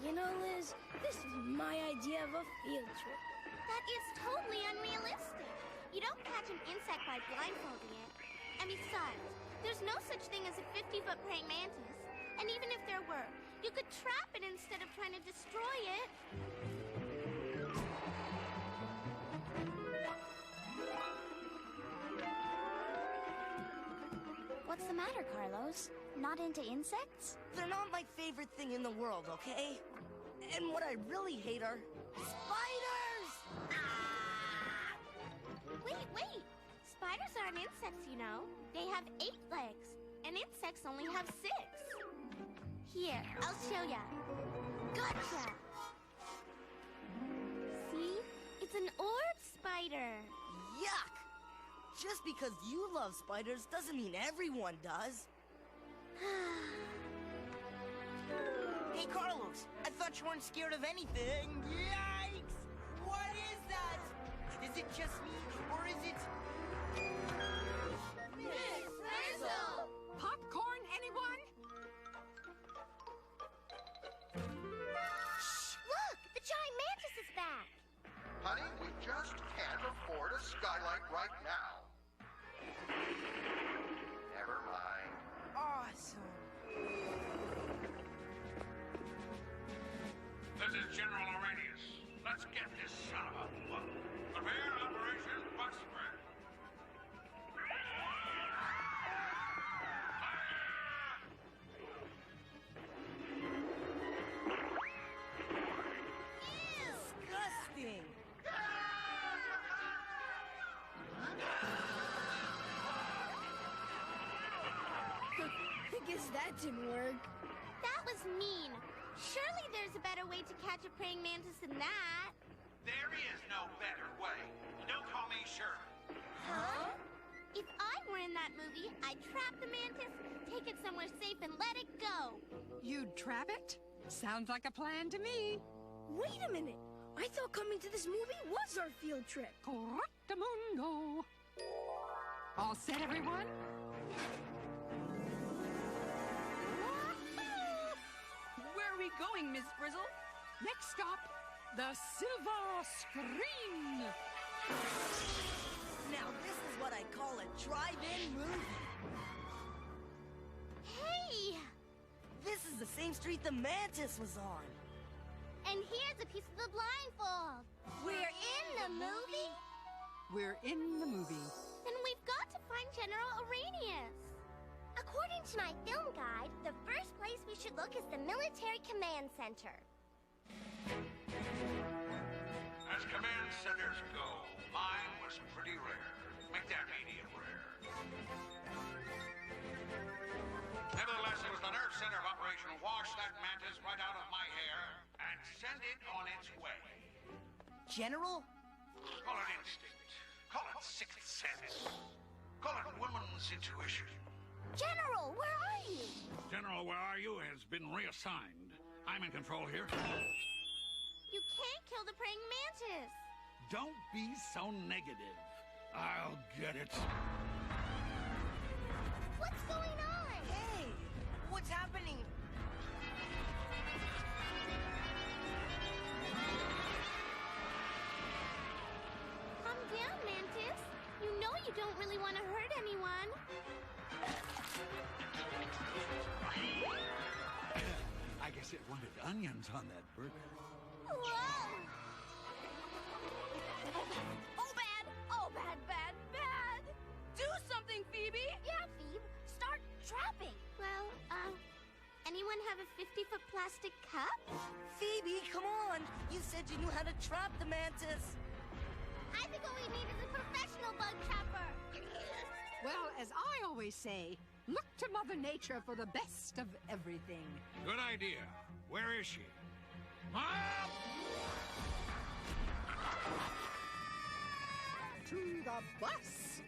You know, Liz, this is my idea of a field trip. That is totally unrealistic. You don't catch an insect by blindfolding it. And besides, there's no such thing as a 50-foot praying mantis. And even if there were, you could trap it instead of trying to destroy it. What's the matter, Carlos? Not into insects? They're not my favorite thing in the world, okay? And what I really hate are spiders! Wait. Spiders aren't insects, you know. They have 8 legs, and insects only have 6. Here, I'll show ya. Gotcha! See? It's an orb spider. Yuck! Just because you love spiders doesn't mean everyone does. Hey, Carlos, I thought you weren't scared of anything. Yikes! What is that? Is it just me, or is it... Miss Frizzle! Popcorn, anyone? Shh! Look! The giant mantis is back! Honey, we just can't afford a skylight right now. Never mind. Awesome. This is General Arrhenius. Let's get this son of a bug. Prepare Operation Bug Spread. Disgusting! I guess that didn't work. That was mean. Surely there's a better way to catch a praying mantis than that. There is no better way. Don't call me Shirley. Huh? If I were in that movie, I'd trap the mantis, take it somewhere safe, and let it go. You'd trap it? Sounds like a plan to me. Wait a minute. I thought coming to this movie was our field trip. Correctamundo. All set, everyone? Where are we going, Miss Frizzle? Next stop, the Silver Screen. Now this is what I call a drive-in movie. Hey! This is the same street the mantis was on. And here's a piece of the blindfold. We're in the movie? We're in the movie. Then we've got to find General Arrhenius. According to my film guide, the first place we should look is the Military Command Center. As command centers go, mine was pretty rare. Make that medium rare. Nevertheless, it was the nerve center of Operation Wash That Mantis right out of my hair and send it on its way. General? Call it instinct. Call it sixth sense. Call it woman's intuition. General, where are you? General, where are you has been reassigned. I'm in control here. You can't kill the praying mantis. Don't be so negative. I'll get it. What's going on? Hey, what's happening? Calm down, Mantis. You know you don't really want to hurt anyone. I guess it wanted onions on that burger. Whoa! Oh, bad! Oh, bad, bad, bad! Do something, Phoebe! Yeah, Phoebe. Start trapping. Well, anyone have a 50-foot plastic cup? Phoebe, come on! You said you knew how to trap the mantis. I think what we need is a professional bug trapper. Well, as I always say, look to Mother Nature for the best of everything. Good idea. Where is she? Mom! to the bus.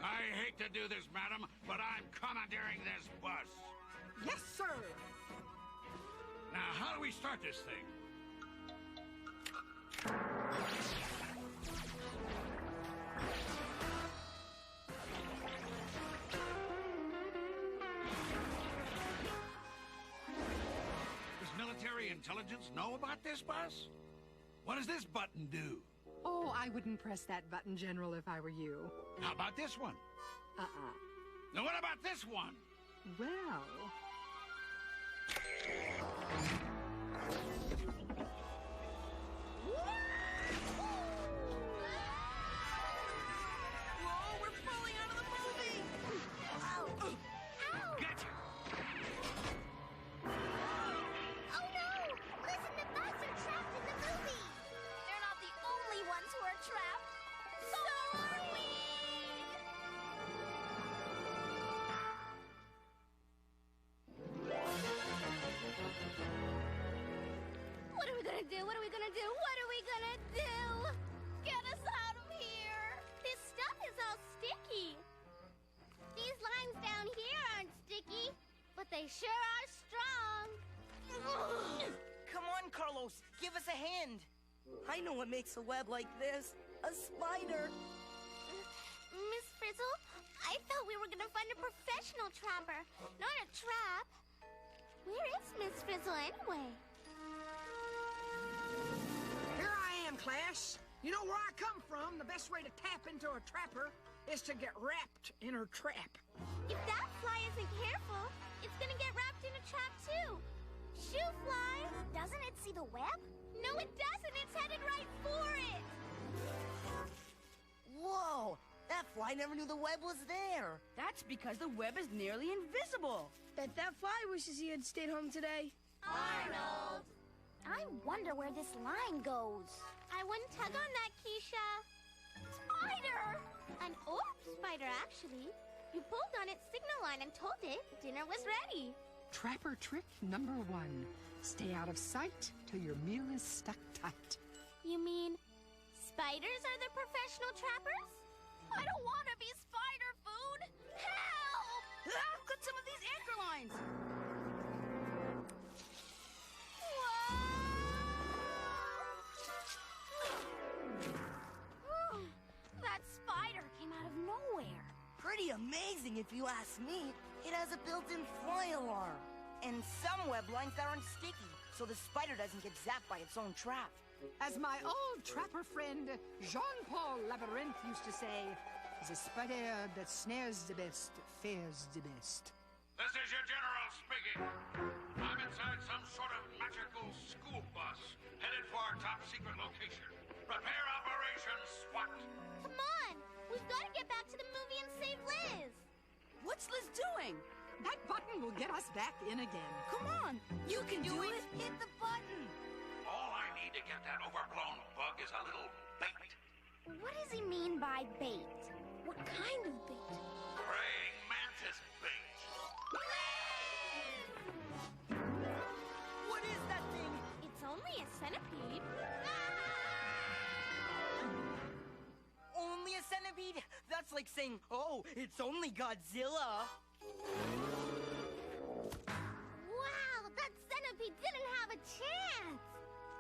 I hate to do this, madam, but I'm commandeering this bus. Yes, sir. Now, how do we start this thing? Does military intelligence know about this bus? What does this button do? Oh, I wouldn't press that button, General, if I were you. How about this one? Now, what about this one? Well... Whoa, we're falling out of the movie! Ow! Gotcha! Oh no! Listen, the bus are trapped in the movie! They're not the only ones who are trapped. So are we! What are we gonna do? What are we gonna do? What are we gonna do? Get us out of here! This stuff is all sticky. These lines down here aren't sticky, but they sure are strong. Come on, Carlos. Give us a hand. I know what makes a web like this. A spider. Miss Frizzle, I thought we were gonna find a professional trapper, not a trap. Where is Miss Frizzle anyway? Here I am, class. You know where I come from. The best way to tap into a trapper is to get wrapped in her trap. If that fly isn't careful, it's gonna get wrapped in a trap too. Shoo fly! Doesn't it see the web? No, it doesn't. It's headed right for it. Whoa! That fly never knew the web was there. That's because the web is nearly invisible. Bet that fly wishes he had stayed home today. Arnold! I wonder where this line goes. I wouldn't tug on that, Keisha. Spider! An orb spider, actually. You pulled on its signal line and told it dinner was ready. Trapper trick number 1. Stay out of sight till your meal is stuck tight. You mean spiders are the professional trappers? I don't want to be spider food. Help! Ah, cut some of these anchor lines. Whoa! That spider came out of nowhere. Pretty amazing, if you ask me. It has a built-in fly alarm. And some web lines that aren't sticky, so the spider doesn't get zapped by its own trap. As my old trapper friend Jean-Paul Labyrinth used to say, the spider that snares the best fares the best. This is your general speaking. I'm inside some sort of magical school bus, headed for our top secret location. Prepare Operation SWAT. Come on! We've got to get back to the movie and save Liz. What's Liz doing? That button will get us back in again. Come on, you can do it. Hit the button. All I need to get that overblown bug is a little bait. What does he mean by bait? What kind of bait? Praying mantis bait. What is that thing? It's only a centipede. Only a centipede? That's like saying, oh, it's only Godzilla. Wow, that centipede didn't have a chance.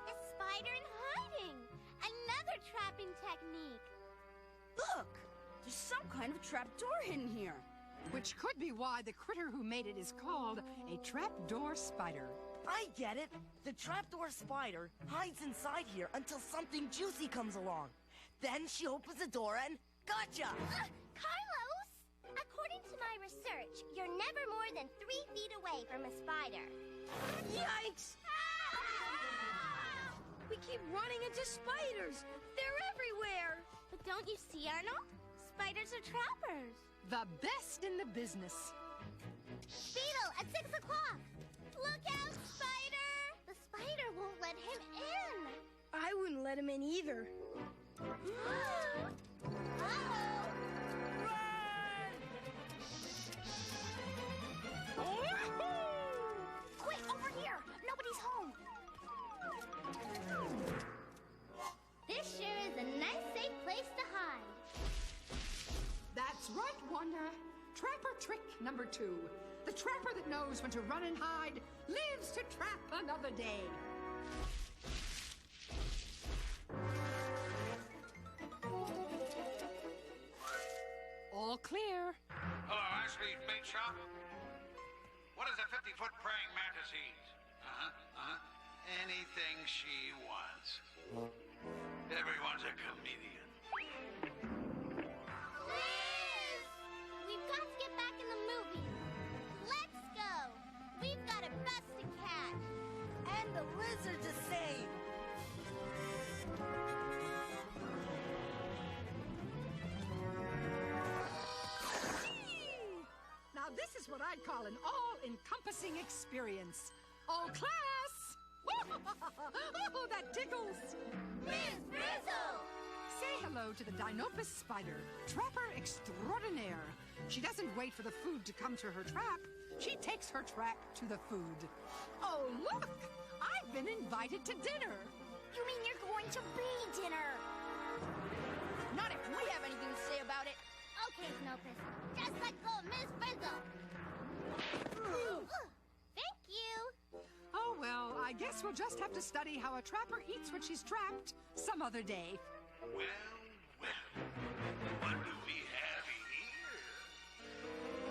A spider in hiding. Another trapping technique. Look, there's some kind of trapdoor hidden here. Which could be why the critter who made it is called a trapdoor spider. I get it. The trapdoor spider hides inside here until something juicy comes along. Then she opens the door and gotcha! Carlos! According to my research, you're never more than 3 feet away from a spider. Yikes! We keep running into spiders. They're everywhere. But don't you see, Arnold? Spiders are trappers. The best in the business. Beetle, at 6 o'clock. Look out, Spider! The spider won't let him in. I wouldn't let him in either. Quick, over here! Nobody's home. Trapper trick number 2. The trapper that knows when to run and hide lives to trap another day. All clear. Hello, Ashley's bait shop. What does a 50-foot praying mantis eat? Anything she wants. Everyone's a comedian. Liz! We've got to get back in the movie. Let's go. We've got a bus to catch. And the lizard to save. Now this is what I'd call an all-encompassing experience. Oh, class! Oh, that tickles! Miss Frizzle! Say hello to the Dinopus spider, trapper extraordinaire. She doesn't wait for the food to come to her trap. She takes her trap to the food. Oh, look! I've been invited to dinner. You mean you're going to be dinner? Not if we have anything to say about it. Okay, Snopus. Just let go of Miss Frizzle. Thank you. Oh, well, I guess we'll just have to study how a trapper eats when she's trapped some other day. Well, what do we have here?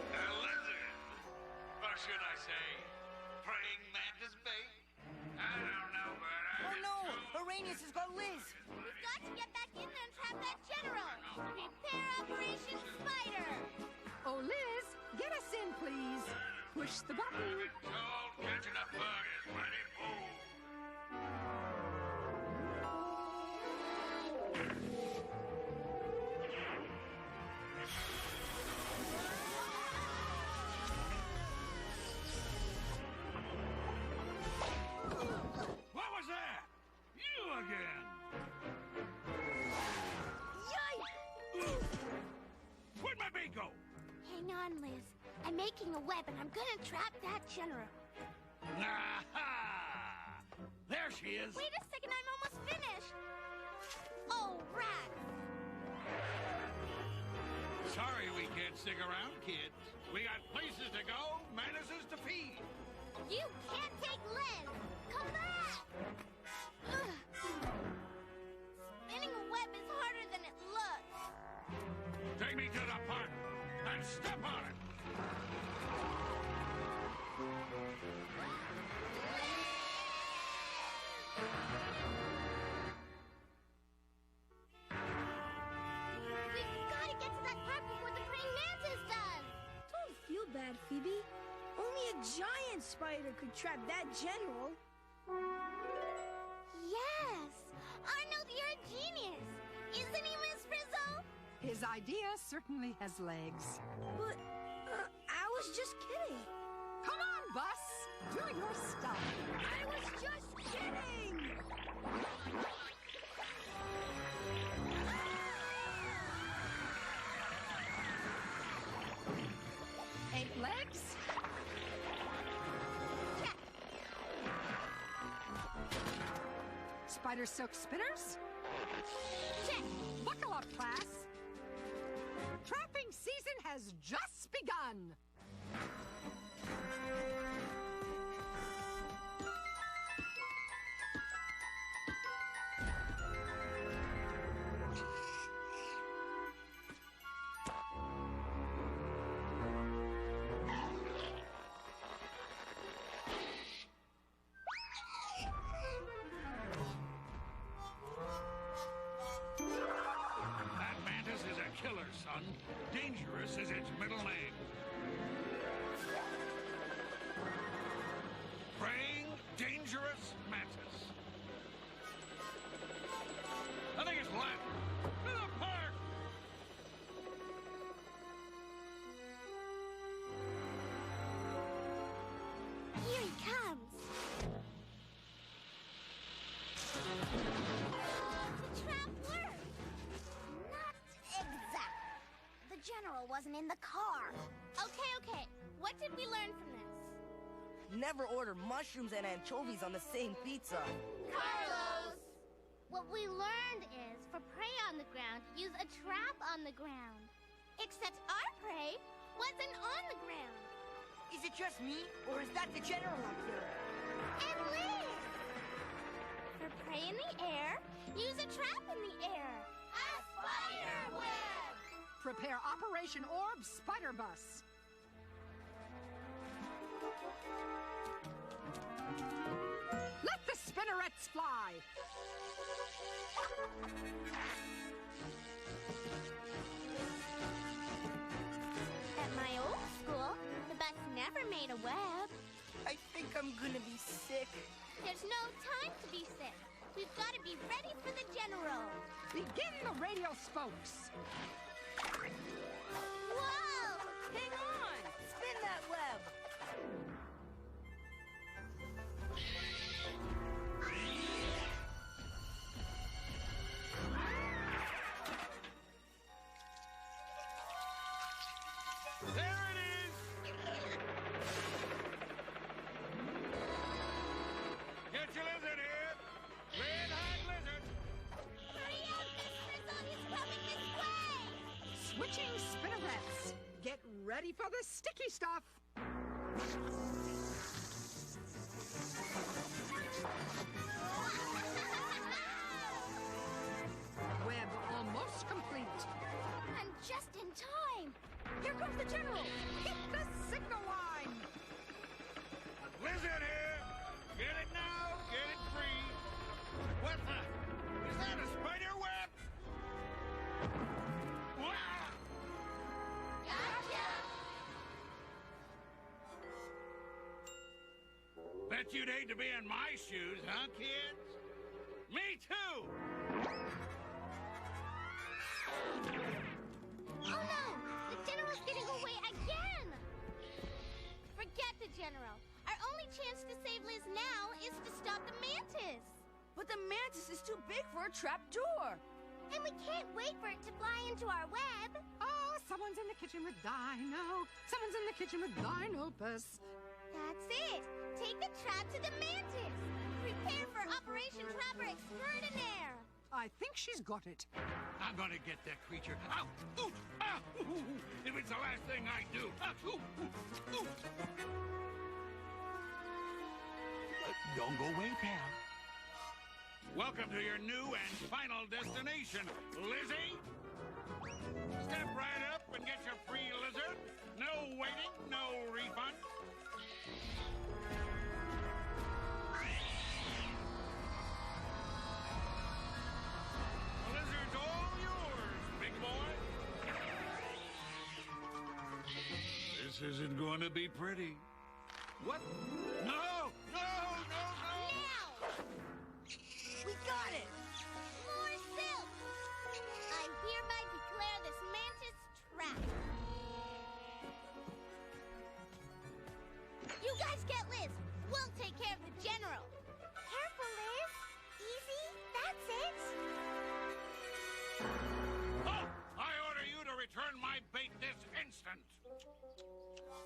A lizard. Or should I say, praying mantis bait? I don't know, but Oh no! Arrhenius has got Liz! We've got to get back in there and trap that general. Prepare Operation Spider. Oh, Liz, get us in, please. Push the button. I've been told catching a bug is plenty fool. What was that? You again? Where'd my bait go? Hang on, Liz. I'm making a web and I'm gonna trap that general. Aha! There she is. Wait a second, I'm almost finished. Oh, rats. Sorry we can't stick around, kids. We got places to go, mantises to feed. You can't take Liz. Come back. Ugh. Spinning a web is harder than it looks. Take me to the park and step on it. We've got to get to that park before the praying mantis does. Don't feel bad, Phoebe. Only a giant spider could trap that general. Yes. Arnold, you're a genius. Isn't he, Miss Frizzle? His idea certainly has legs. But, I was just kidding. Come on, Bus. Do your stuff. I was just kidding! 8 legs. Check. Spider silk spinners. Check. Buckle up, class. Trapping season has just begun. That mantis is a killer, son. Dangerous is its middle name. Praying dangerous mantis. I think it's Latin. To the park! Here he comes. The trap worked. Not exact. The general wasn't in the car. Okay. What did we learn from this? Never order mushrooms and anchovies on the same pizza. Carlos! What we learned is, for prey on the ground, use a trap on the ground. Except our prey wasn't on the ground. Is it just me, or is that the general up there? And Liz! For prey in the air, use a trap in the air. A spider web! Prepare Operation Orb Spider Bus. Let the spinnerets fly. At my old school, the bus never made a web. I think I'm gonna be sick. There's no time to be sick. We've got to be ready for the general. Begin the radial spokes. Whoa! Hang on! Spin that web! There it is! Get your lizard here! Red-eyed lizard! Hurry up! Miss Frizzle, he's coming this way! Switching spinnerets. Get ready for the sticky stuff. Web almost complete. I'm just in time. Here comes the general. Hit the signal line. Lizard here! Get it now! Get it free! What the? Is that a spider web? Wow! Gotcha! Bet you'd hate to be in my shoes, huh, kids? Me too! Oh no! The general's getting away again! Forget the general. Our only chance to save Liz now is to stop the mantis. But the mantis is too big for a trap door. And we can't wait for it to fly into our web. Oh, someone's in the kitchen with Dino. Someone's in the kitchen with Dinopus. That's it. Take the trap to the mantis. Prepare for Operation Trapper Extraordinaire. I think she's got it. I'm gonna get that creature. Ow! Ooh! Ah! Ooh! If it's the last thing I do. Ah! Ooh! Ooh! Ooh! Don't go away, pal. Welcome to your new and final destination, Lizzie. Step right up and get your free lizard. No waiting, no refund. The lizard's all yours, big boy. This isn't going to be pretty. What? No! No! No! No! Now! We got it! More silk! I hereby declare this mantis trapped. You guys get Liz. We'll take care of the general. Careful, Liz. Easy. That's it. Oh! I order you to return my bait this instant.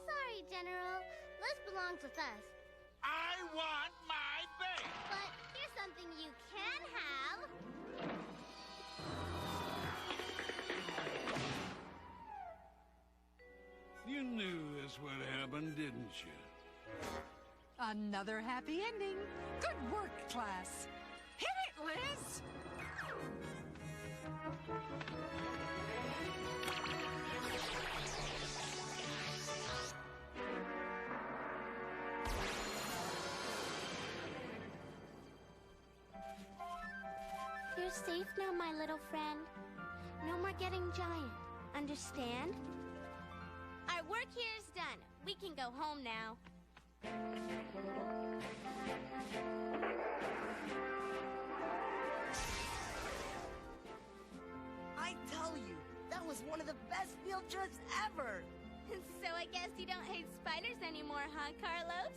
Sorry, General. Liz belongs with us. I want my bait. But here's something you can have. You knew this would happen, didn't you? Another happy ending. Good work, class. Hit it, Liz! You're safe now, my little friend. No more getting giant. Understand? Our work here is done. We can go home now. I tell you, that was one of the best field trips ever! So I guess you don't hate spiders anymore, huh, Carlos?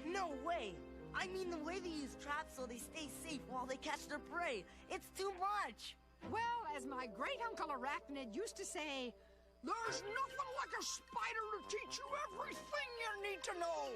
No way! I mean the way they use traps so they stay safe while they catch their prey. It's too much! Well, as my great uncle Arachnid used to say, there's nothing like a spider to teach you everything you need to know.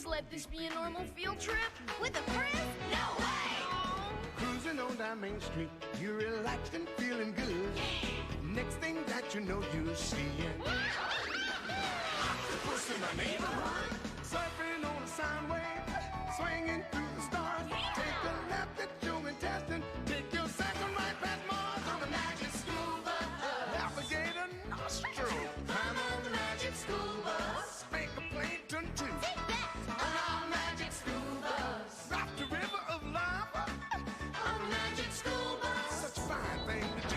please let this be a normal field trip? With a friend? No way! Cruising on down Main Street, you're relaxed and feeling good. Next thing that you know, you're seeing octopus in the neighborhood, surfing on a sound wave, swinging through the stars. Take a left at your intestine, take your second right past Mars on the magic school bus. Navigate a nostril, climb on the magic school bus, spank a plankton too. Take that! On our magic school bus, rock the river of lava on the magic school bus. Such a fine thing to do.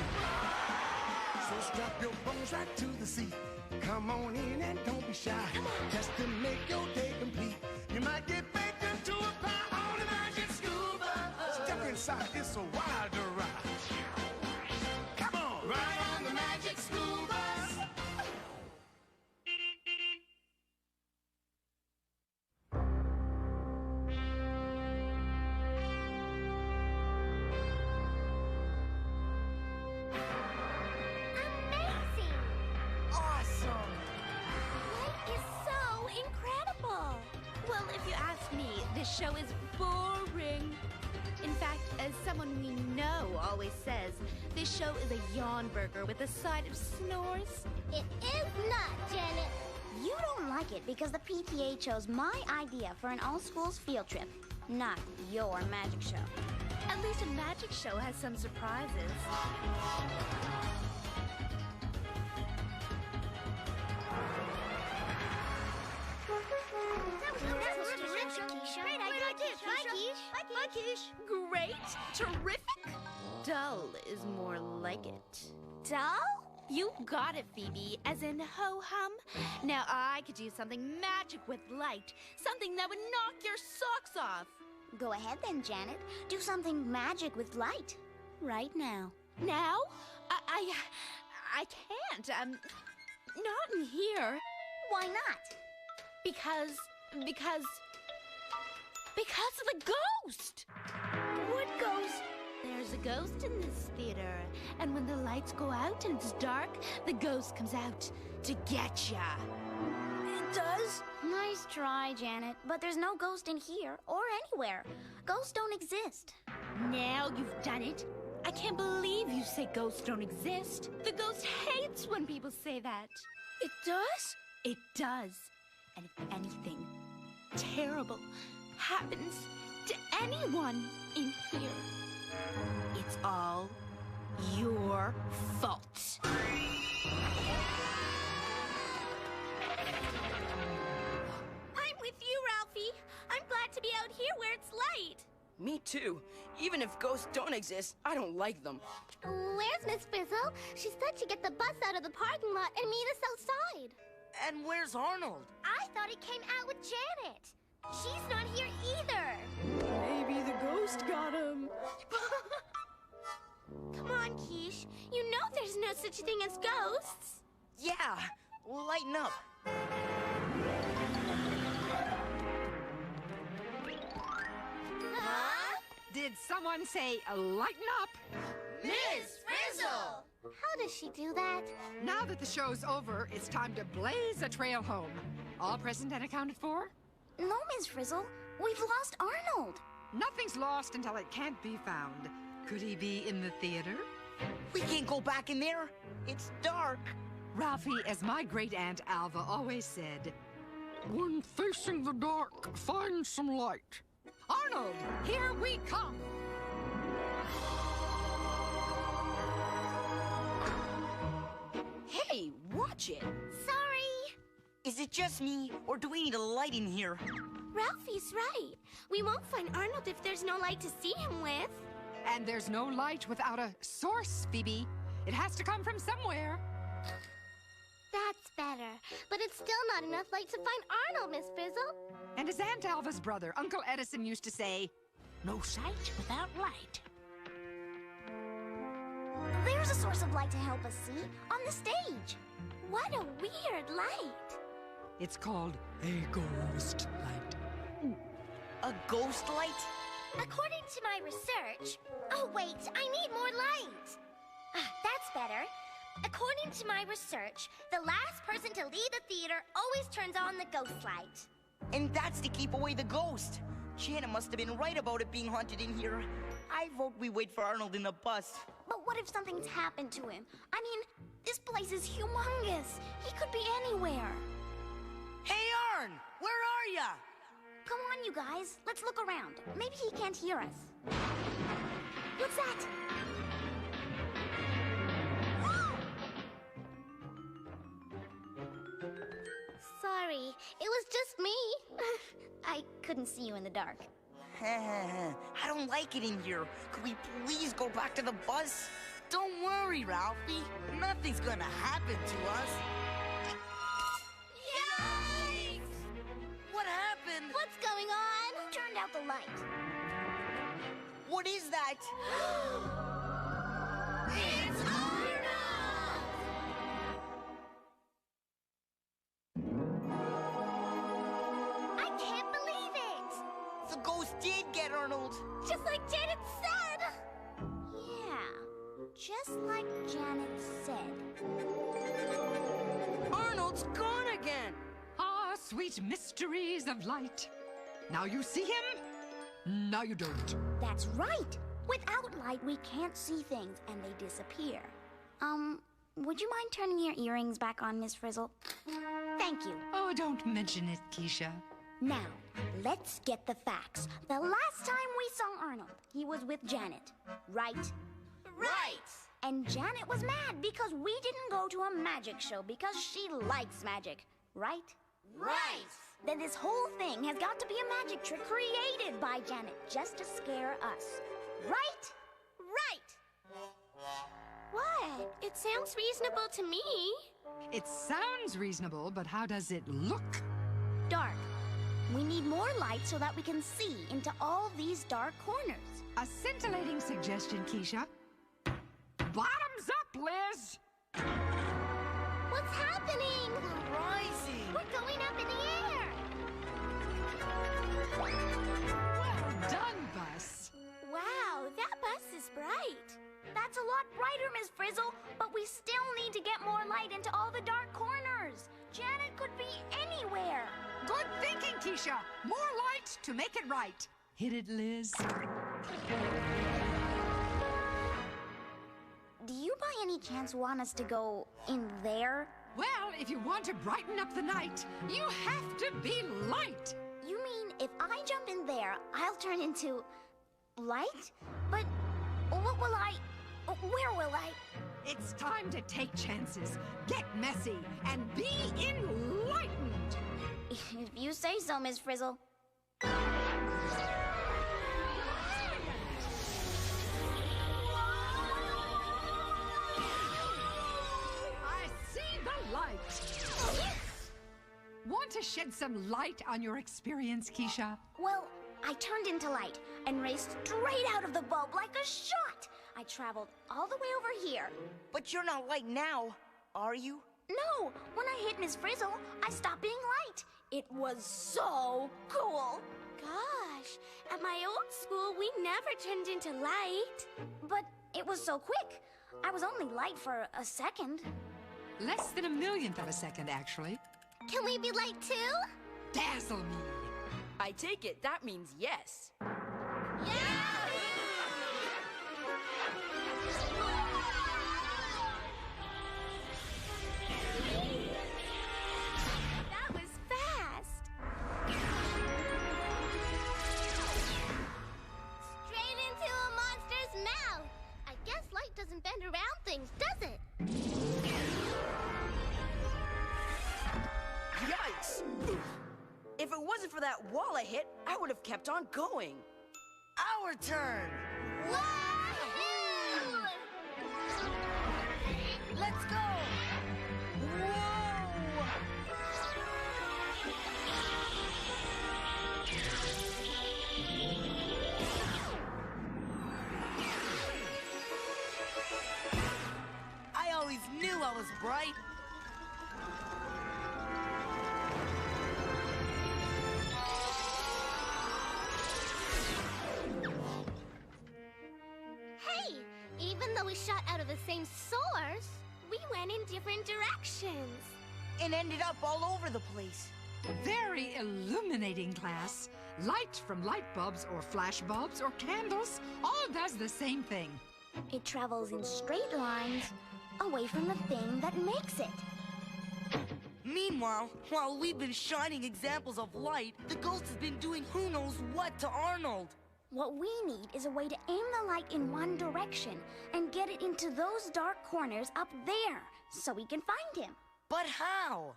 So strap your bones right to the seat. Come on in and don't be shy. Just to make your day complete, you might get baked into a pie on the magic school bus. Step inside, it's a wilder ride. Come on, ride on the magic school bus. Amazing! Awesome! Light is so incredible! Well, if you ask me, this show is boring. In fact, as someone we know always says, this show is a yawn burger with a side of snores. It is not, Janet. You don't like it because the PTA chose my idea for an all-schools field trip, not your magic show. At least a magic show has some surprises. Great, terrific. Dull is more like it. Dull? You got it, Phoebe, as in ho-hum. Now I could do something magic with light, something that would knock your socks off. Go ahead then, Janet. Do something magic with light. Right now. Now? I can't. Not in here. Why not? Because of the ghost! What ghost? There's a ghost in this theater, and when the lights go out and it's dark, the ghost comes out to get ya. It does? Nice try, Janet, but there's no ghost in here or anywhere. Ghosts don't exist. Now you've done it. I can't believe you say ghosts don't exist. The ghost hates when people say that. It does? It does. And if anything terrible happens to anyone in here, it's all your fault. I'm with you, Ralphie. I'm glad to be out here where it's light. Me too. Even if ghosts don't exist, I don't like them. Where's Miss Frizzle? She said she'd get the bus out of the parking lot and meet us outside. And where's Arnold? I thought he came out with Janet. She's not here either. Maybe the ghost got him. Come on, Quiche. You know there's no such thing as ghosts. Yeah, lighten up. Huh? Did someone say lighten up? Miss Frizzle! How does she do that? Now that the show's over, it's time to blaze a trail home. All present and accounted for? No, Miss Frizzle. We've lost Arnold. Nothing's lost until it can't be found. Could he be in the theater? We can't go back in there. It's dark. Ralphie, as my great-aunt Alva always said, when facing the dark, find some light. Arnold, here we come! Hey, watch it. Sorry. Is it just me, or do we need a light in here? Ralphie's right. We won't find Arnold if there's no light to see him with. And there's no light without a source, Phoebe. It has to come from somewhere. That's better. But it's still not enough light to find Arnold, Miss Frizzle. And as Aunt Alva's brother, Uncle Edison, used to say, no sight without light. There's a source of light to help us see on the stage. What a weird light. It's called a ghost light. A ghost light? According to my research... Oh, wait, I need more light. That's better. According to my research, the last person to leave the theater always turns on the ghost light. And that's to keep away the ghost. Janet must have been right about it being haunted in here. I vote we wait for Arnold in the bus. But what if something's happened to him? I mean, this place is humongous. He could be anywhere. Hey, Arn! Where are ya? Come on, you guys. Let's look around. Maybe he can't hear us. What's that? Sorry, it was just me. I couldn't see you in the dark. I don't like it in here. Could we please go back to the bus? Don't worry, Ralphie. Nothing's gonna happen to us. Yikes! What happened? What's going on? Who turned out the light? What is that? It's Arnold! I can't believe it! The ghost did get Arnold. Just like Janet said! Yeah, just like Janet said. Arnold's gone again. Ah, sweet mysteries of light. Now you see him, now you don't. That's right! Without light, we can't see things, and they disappear. Would you mind turning your earrings back on, Miss Frizzle? Thank you. Oh, don't mention it, Keisha. Now, let's get the facts. The last time we saw Arnold, he was with Janet, right? Right! And Janet was mad because we didn't go to a magic show because she likes magic, right? Right! Then this whole thing has got to be a magic trick created by Janet just to scare us. Right? Right! What? It sounds reasonable to me. It sounds reasonable, but how does it look? Dark. We need more light so that we can see into all these dark corners. A scintillating suggestion, Keisha. Bottoms up, Liz! What's happening? We're rising. We're going up in the air. Well done, bus. Wow, that bus is bright. That's a lot brighter, Miss Frizzle, but we still need to get more light into all the dark corners. Janet could be anywhere. Good thinking, Keisha. More light to make it right. Hit it, Liz. Do you by any chance want us to go in there? Well, if you want to brighten up the night, you have to be light. You mean if I jump in there, I'll turn into light? But what will I... Where will I... It's time to take chances, get messy, and be enlightened. If you say so, Miss Frizzle. I see the light. Want to shed some light on your experience, Keisha? Well, I turned into light and raced straight out of the bulb like a shot. I traveled all the way over here. But you're not light now, are you? No, when I hit Miss Frizzle, I stopped being light. It was so cool. Gosh, at my old school, we never turned into light. But it was so quick. I was only light for a second. Less than a millionth of a second, actually. Can we be light too? Dazzle me. I take it that means yes. That was fast. Straight into a monster's mouth. I guess light doesn't bend around things, does it? Yikes! If it wasn't for that wall I hit, I would have kept on going. Our turn. Wahoo! Let's go. Whoa! I always knew I was bright. Hey, even though we shot out of the same source, we went in different directions. And ended up all over the place. Very illuminating glass. Light from light bulbs or flash bulbs or candles all does the same thing. It travels in straight lines away from the thing that makes it. Meanwhile, while we've been shining examples of light, the ghost has been doing who knows what to Arnold. What we need is a way to aim the light in one direction and get it into those dark corners up there so we can find him. But how?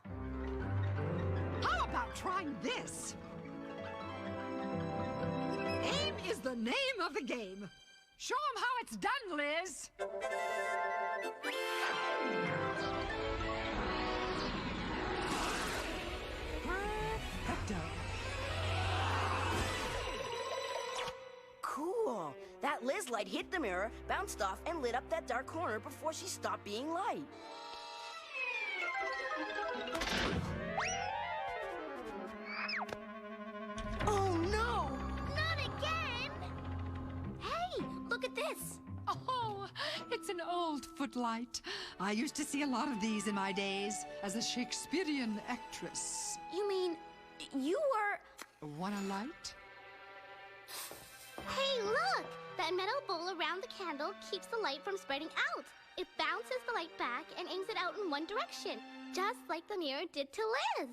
How about trying this? Aim is the name of the game. Show 'em how it's done, Liz. Perfecto. Cool. That Liz light hit the mirror, bounced off, and lit up that dark corner before she stopped being light. Oh no! Not again! Hey, look at this. Oh, it's an old footlight. I used to see a lot of these in my days as a Shakespearean actress. You mean you were... Want a light? Hey, look! That metal bowl around the candle keeps the light from spreading out. It bounces the light back and aims it out in one direction, just like the mirror did to Liz.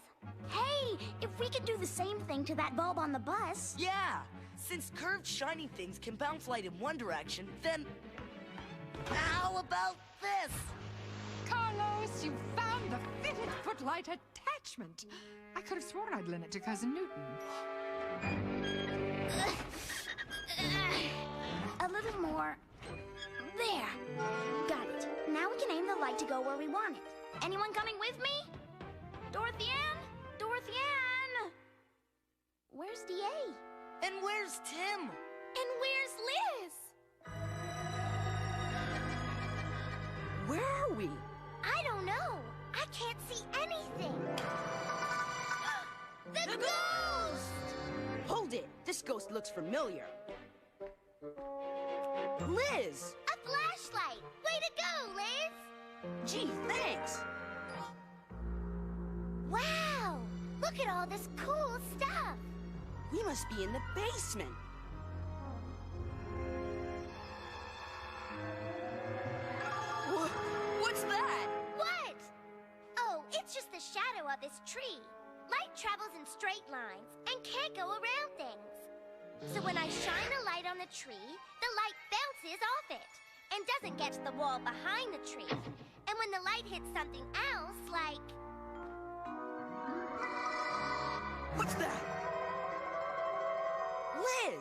Hey, if we could do the same thing to that bulb on the bus... Yeah! Since curved shining things can bounce light in one direction, then... How about this? Carlos, you found the fitted footlight attachment. I could have sworn I'd lent it to Cousin Newton. A little more. There. Got it. Now we can aim the light to go where we want it. Anyone coming with me? Dorothy Ann? Dorothy Ann! Where's D.A.? And where's Tim? And where's Liz? Where are we? I don't know. I can't see anything. The ghost! Hold it. This ghost looks familiar. Liz! A flashlight! Way to go, Liz! Gee, thanks! Wow! Look at all this cool stuff! We must be in the basement. What's that? What? Oh, it's just the shadow of this tree. Light travels in straight lines and can't go around things. So when I shine a light on the tree, the light bounces off it and doesn't get to the wall behind the tree. And when the light hits something else, like... What's that? Liz!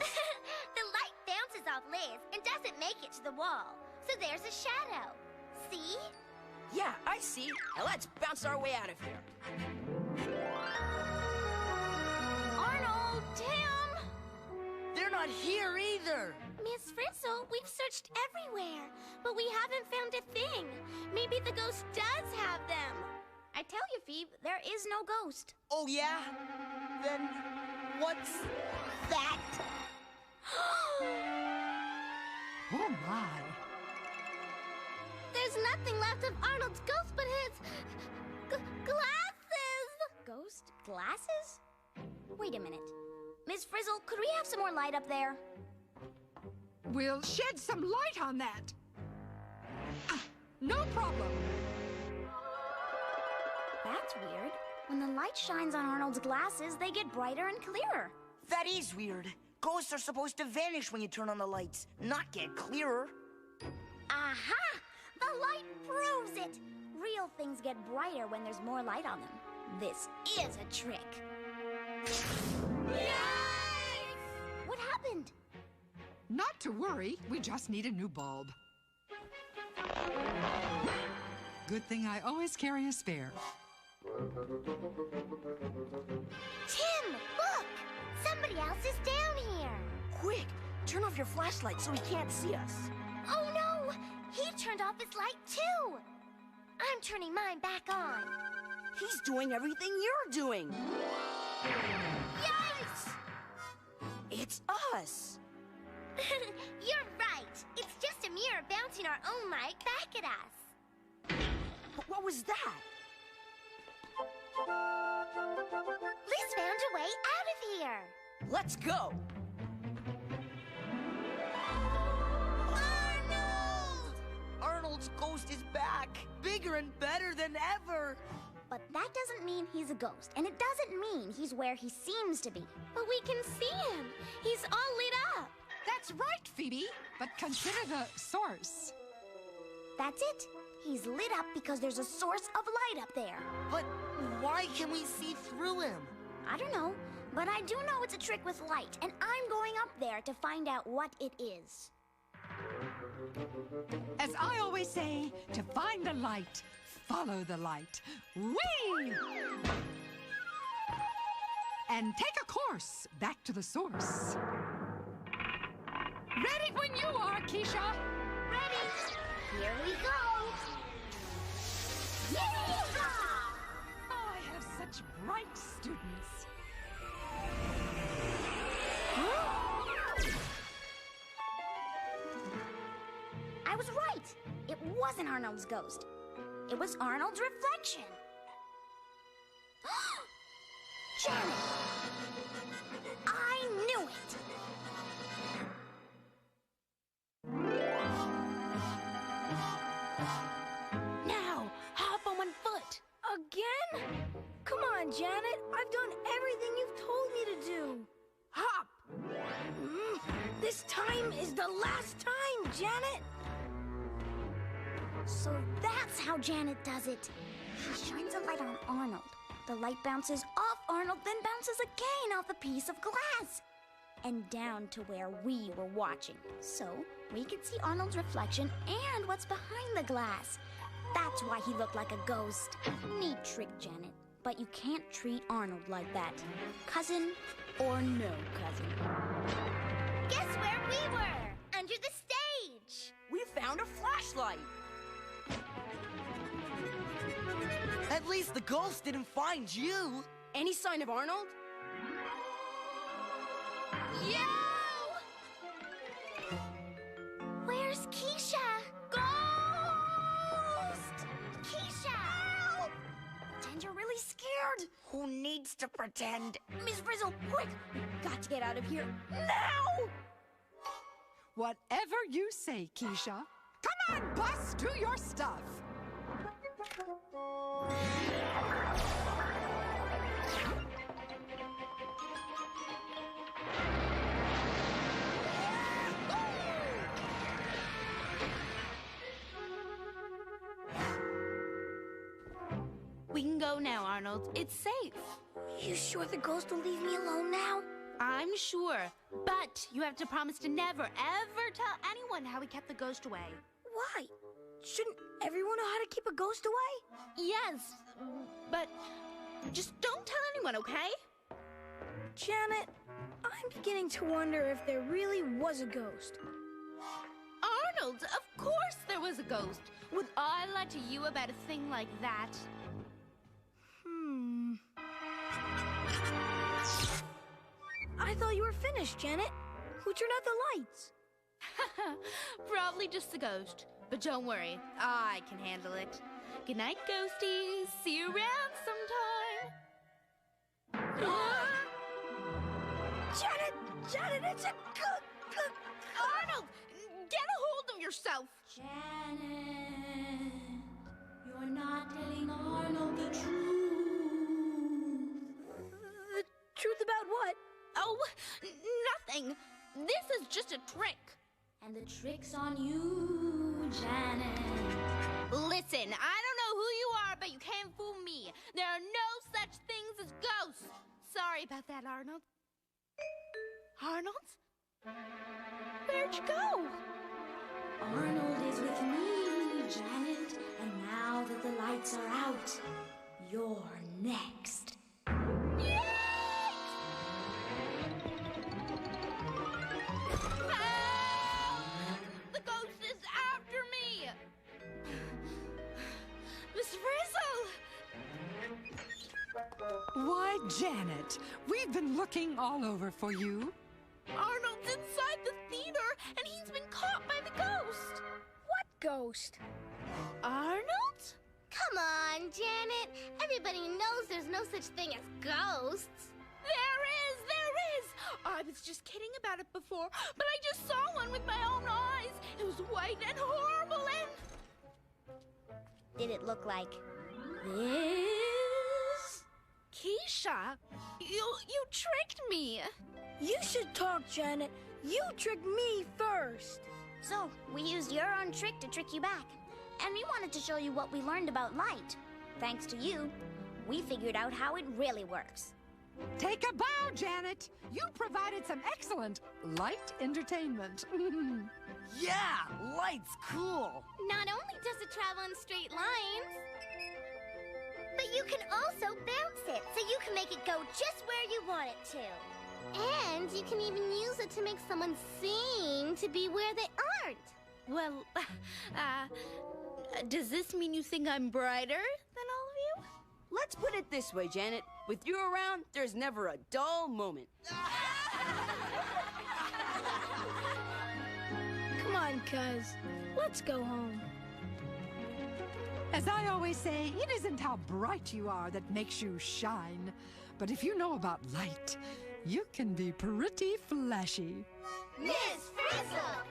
The light bounces off Liz and doesn't make it to the wall. So there's a shadow. See? Yeah, I see. Now let's bounce our way out of here. Arnold! Tim! They're not here either! Miss Frizzle, we've searched everywhere, but we haven't found a thing. Maybe the ghost does have them. I tell you, Phoebe, there is no ghost. Oh, yeah? Then what's that? Oh, my. There's nothing left of Arnold's ghost but his... glasses! Ghost glasses? Wait a minute. Miss Frizzle, could we have some more light up there? We'll shed some light on that. No problem. That's weird. When the light shines on Arnold's glasses, they get brighter and clearer. That is weird. Ghosts are supposed to vanish when you turn on the lights, not get clearer. Aha! The light proves it! Real things get brighter when there's more light on them. This is a trick. Yikes! What happened? Not to worry, we just need a new bulb. Good thing I always carry a spare. Tim, look! Somebody else is down here. Quick, turn off your flashlight so he can't see us. Oh no! He turned off his light too! I'm turning mine back on. He's doing everything you're doing. Yikes! It's us. You're right. It's just a mirror bouncing our own light back at us. What was that? Liz found a way out of here. Let's go. Arnold! Arnold's ghost is back, bigger and better than ever. But that doesn't mean he's a ghost, and it doesn't mean he's where he seems to be. But we can see him. He's all lit up. That's right, Phoebe. But consider the source. That's it. He's lit up because there's a source of light up there. But why can we see through him? I don't know, but I do know it's a trick with light, and I'm going up there to find out what it is. As I always say, to find the light, follow the light. Whee! And take a course back to the source. Ready when you are, Keisha. Ready? Here we go. Yeehaw! Oh, I have such bright students. I was right. It wasn't Arnold's ghost. It was Arnold's reflection. Janet! I knew it! Now, hop on 1 foot. Again? Come on, Janet. I've done everything you've told me to do. Hop. This time is the last time, Janet. So that's how Janet does it. She shines a light on Arnold. The light bounces off Arnold, then bounces again off a piece of glass. And down to where we were watching. So we can see Arnold's reflection and what's behind the glass. That's why he looked like a ghost. Neat trick, Janet. But you can't treat Arnold like that. Cousin or no cousin. Guess where we were? Under the stage. We found a flashlight. At least the ghost didn't find you. Any sign of Arnold? Yo! Where's Keisha? Ghost! Keisha! Help! Pretend you're really scared. Who needs to pretend? Miss Frizzle, quick! We've got to get out of here now! Whatever you say, Keisha. Come on, Bus, do your stuff. We can go now, Arnold. It's safe. You sure the ghost will leave me alone now? I'm sure. But you have to promise to never, ever tell anyone how we kept the ghost away. Why? Shouldn't everyone know how to keep a ghost away? Yes, but just don't tell anyone, okay? Janet, I'm beginning to wonder if there really was a ghost. Arnold, of course there was a ghost. Would I lie to you about a thing like that? I thought you were finished, Janet. Who turned out the lights? Probably just the ghost. But don't worry, I can handle it. Good night, ghosties. See you around sometime. Janet, it's a Arnold, get a hold of yourself. Janet, you're not telling Arnold the truth. The truth about what? Oh, nothing. This is just a trick. And the trick's on you, Janet. Listen, I don't know who you are, but you can't fool me. There are no such things as ghosts. Sorry about that, Arnold. Arnold? Where'd you go? Arnold is with me, Janet. And now that the lights are out, you're next. The ghost is after me! Miss Frizzle! Why, Janet, we've been looking all over for you. Arnold's inside the theater, and he's been caught by the ghost! What ghost? Arnold? Come on, Janet. Everybody knows there's no such thing as ghosts. There was just kidding about it before, but I just saw one with my own eyes. It was white and horrible and... Did it look like this? Keisha, you tricked me. You should talk, Janet. You tricked me first. So, we used your own trick to trick you back. And we wanted to show you what we learned about light. Thanks to you, we figured out how it really works. Take a bow, Janet. You provided some excellent light entertainment. Yeah, light's cool. Not only does it travel in straight lines, but you can also bounce it, so you can make it go just where you want it to. And you can even use it to make someone seem to be where they aren't. Well, does this mean you think I'm brighter than all of you? Let's put it this way, Janet. With you around, there's never a dull moment. Come on, cuz. Let's go home. As I always say, it isn't how bright you are that makes you shine. But if you know about light, you can be pretty flashy. Miss Frizzle!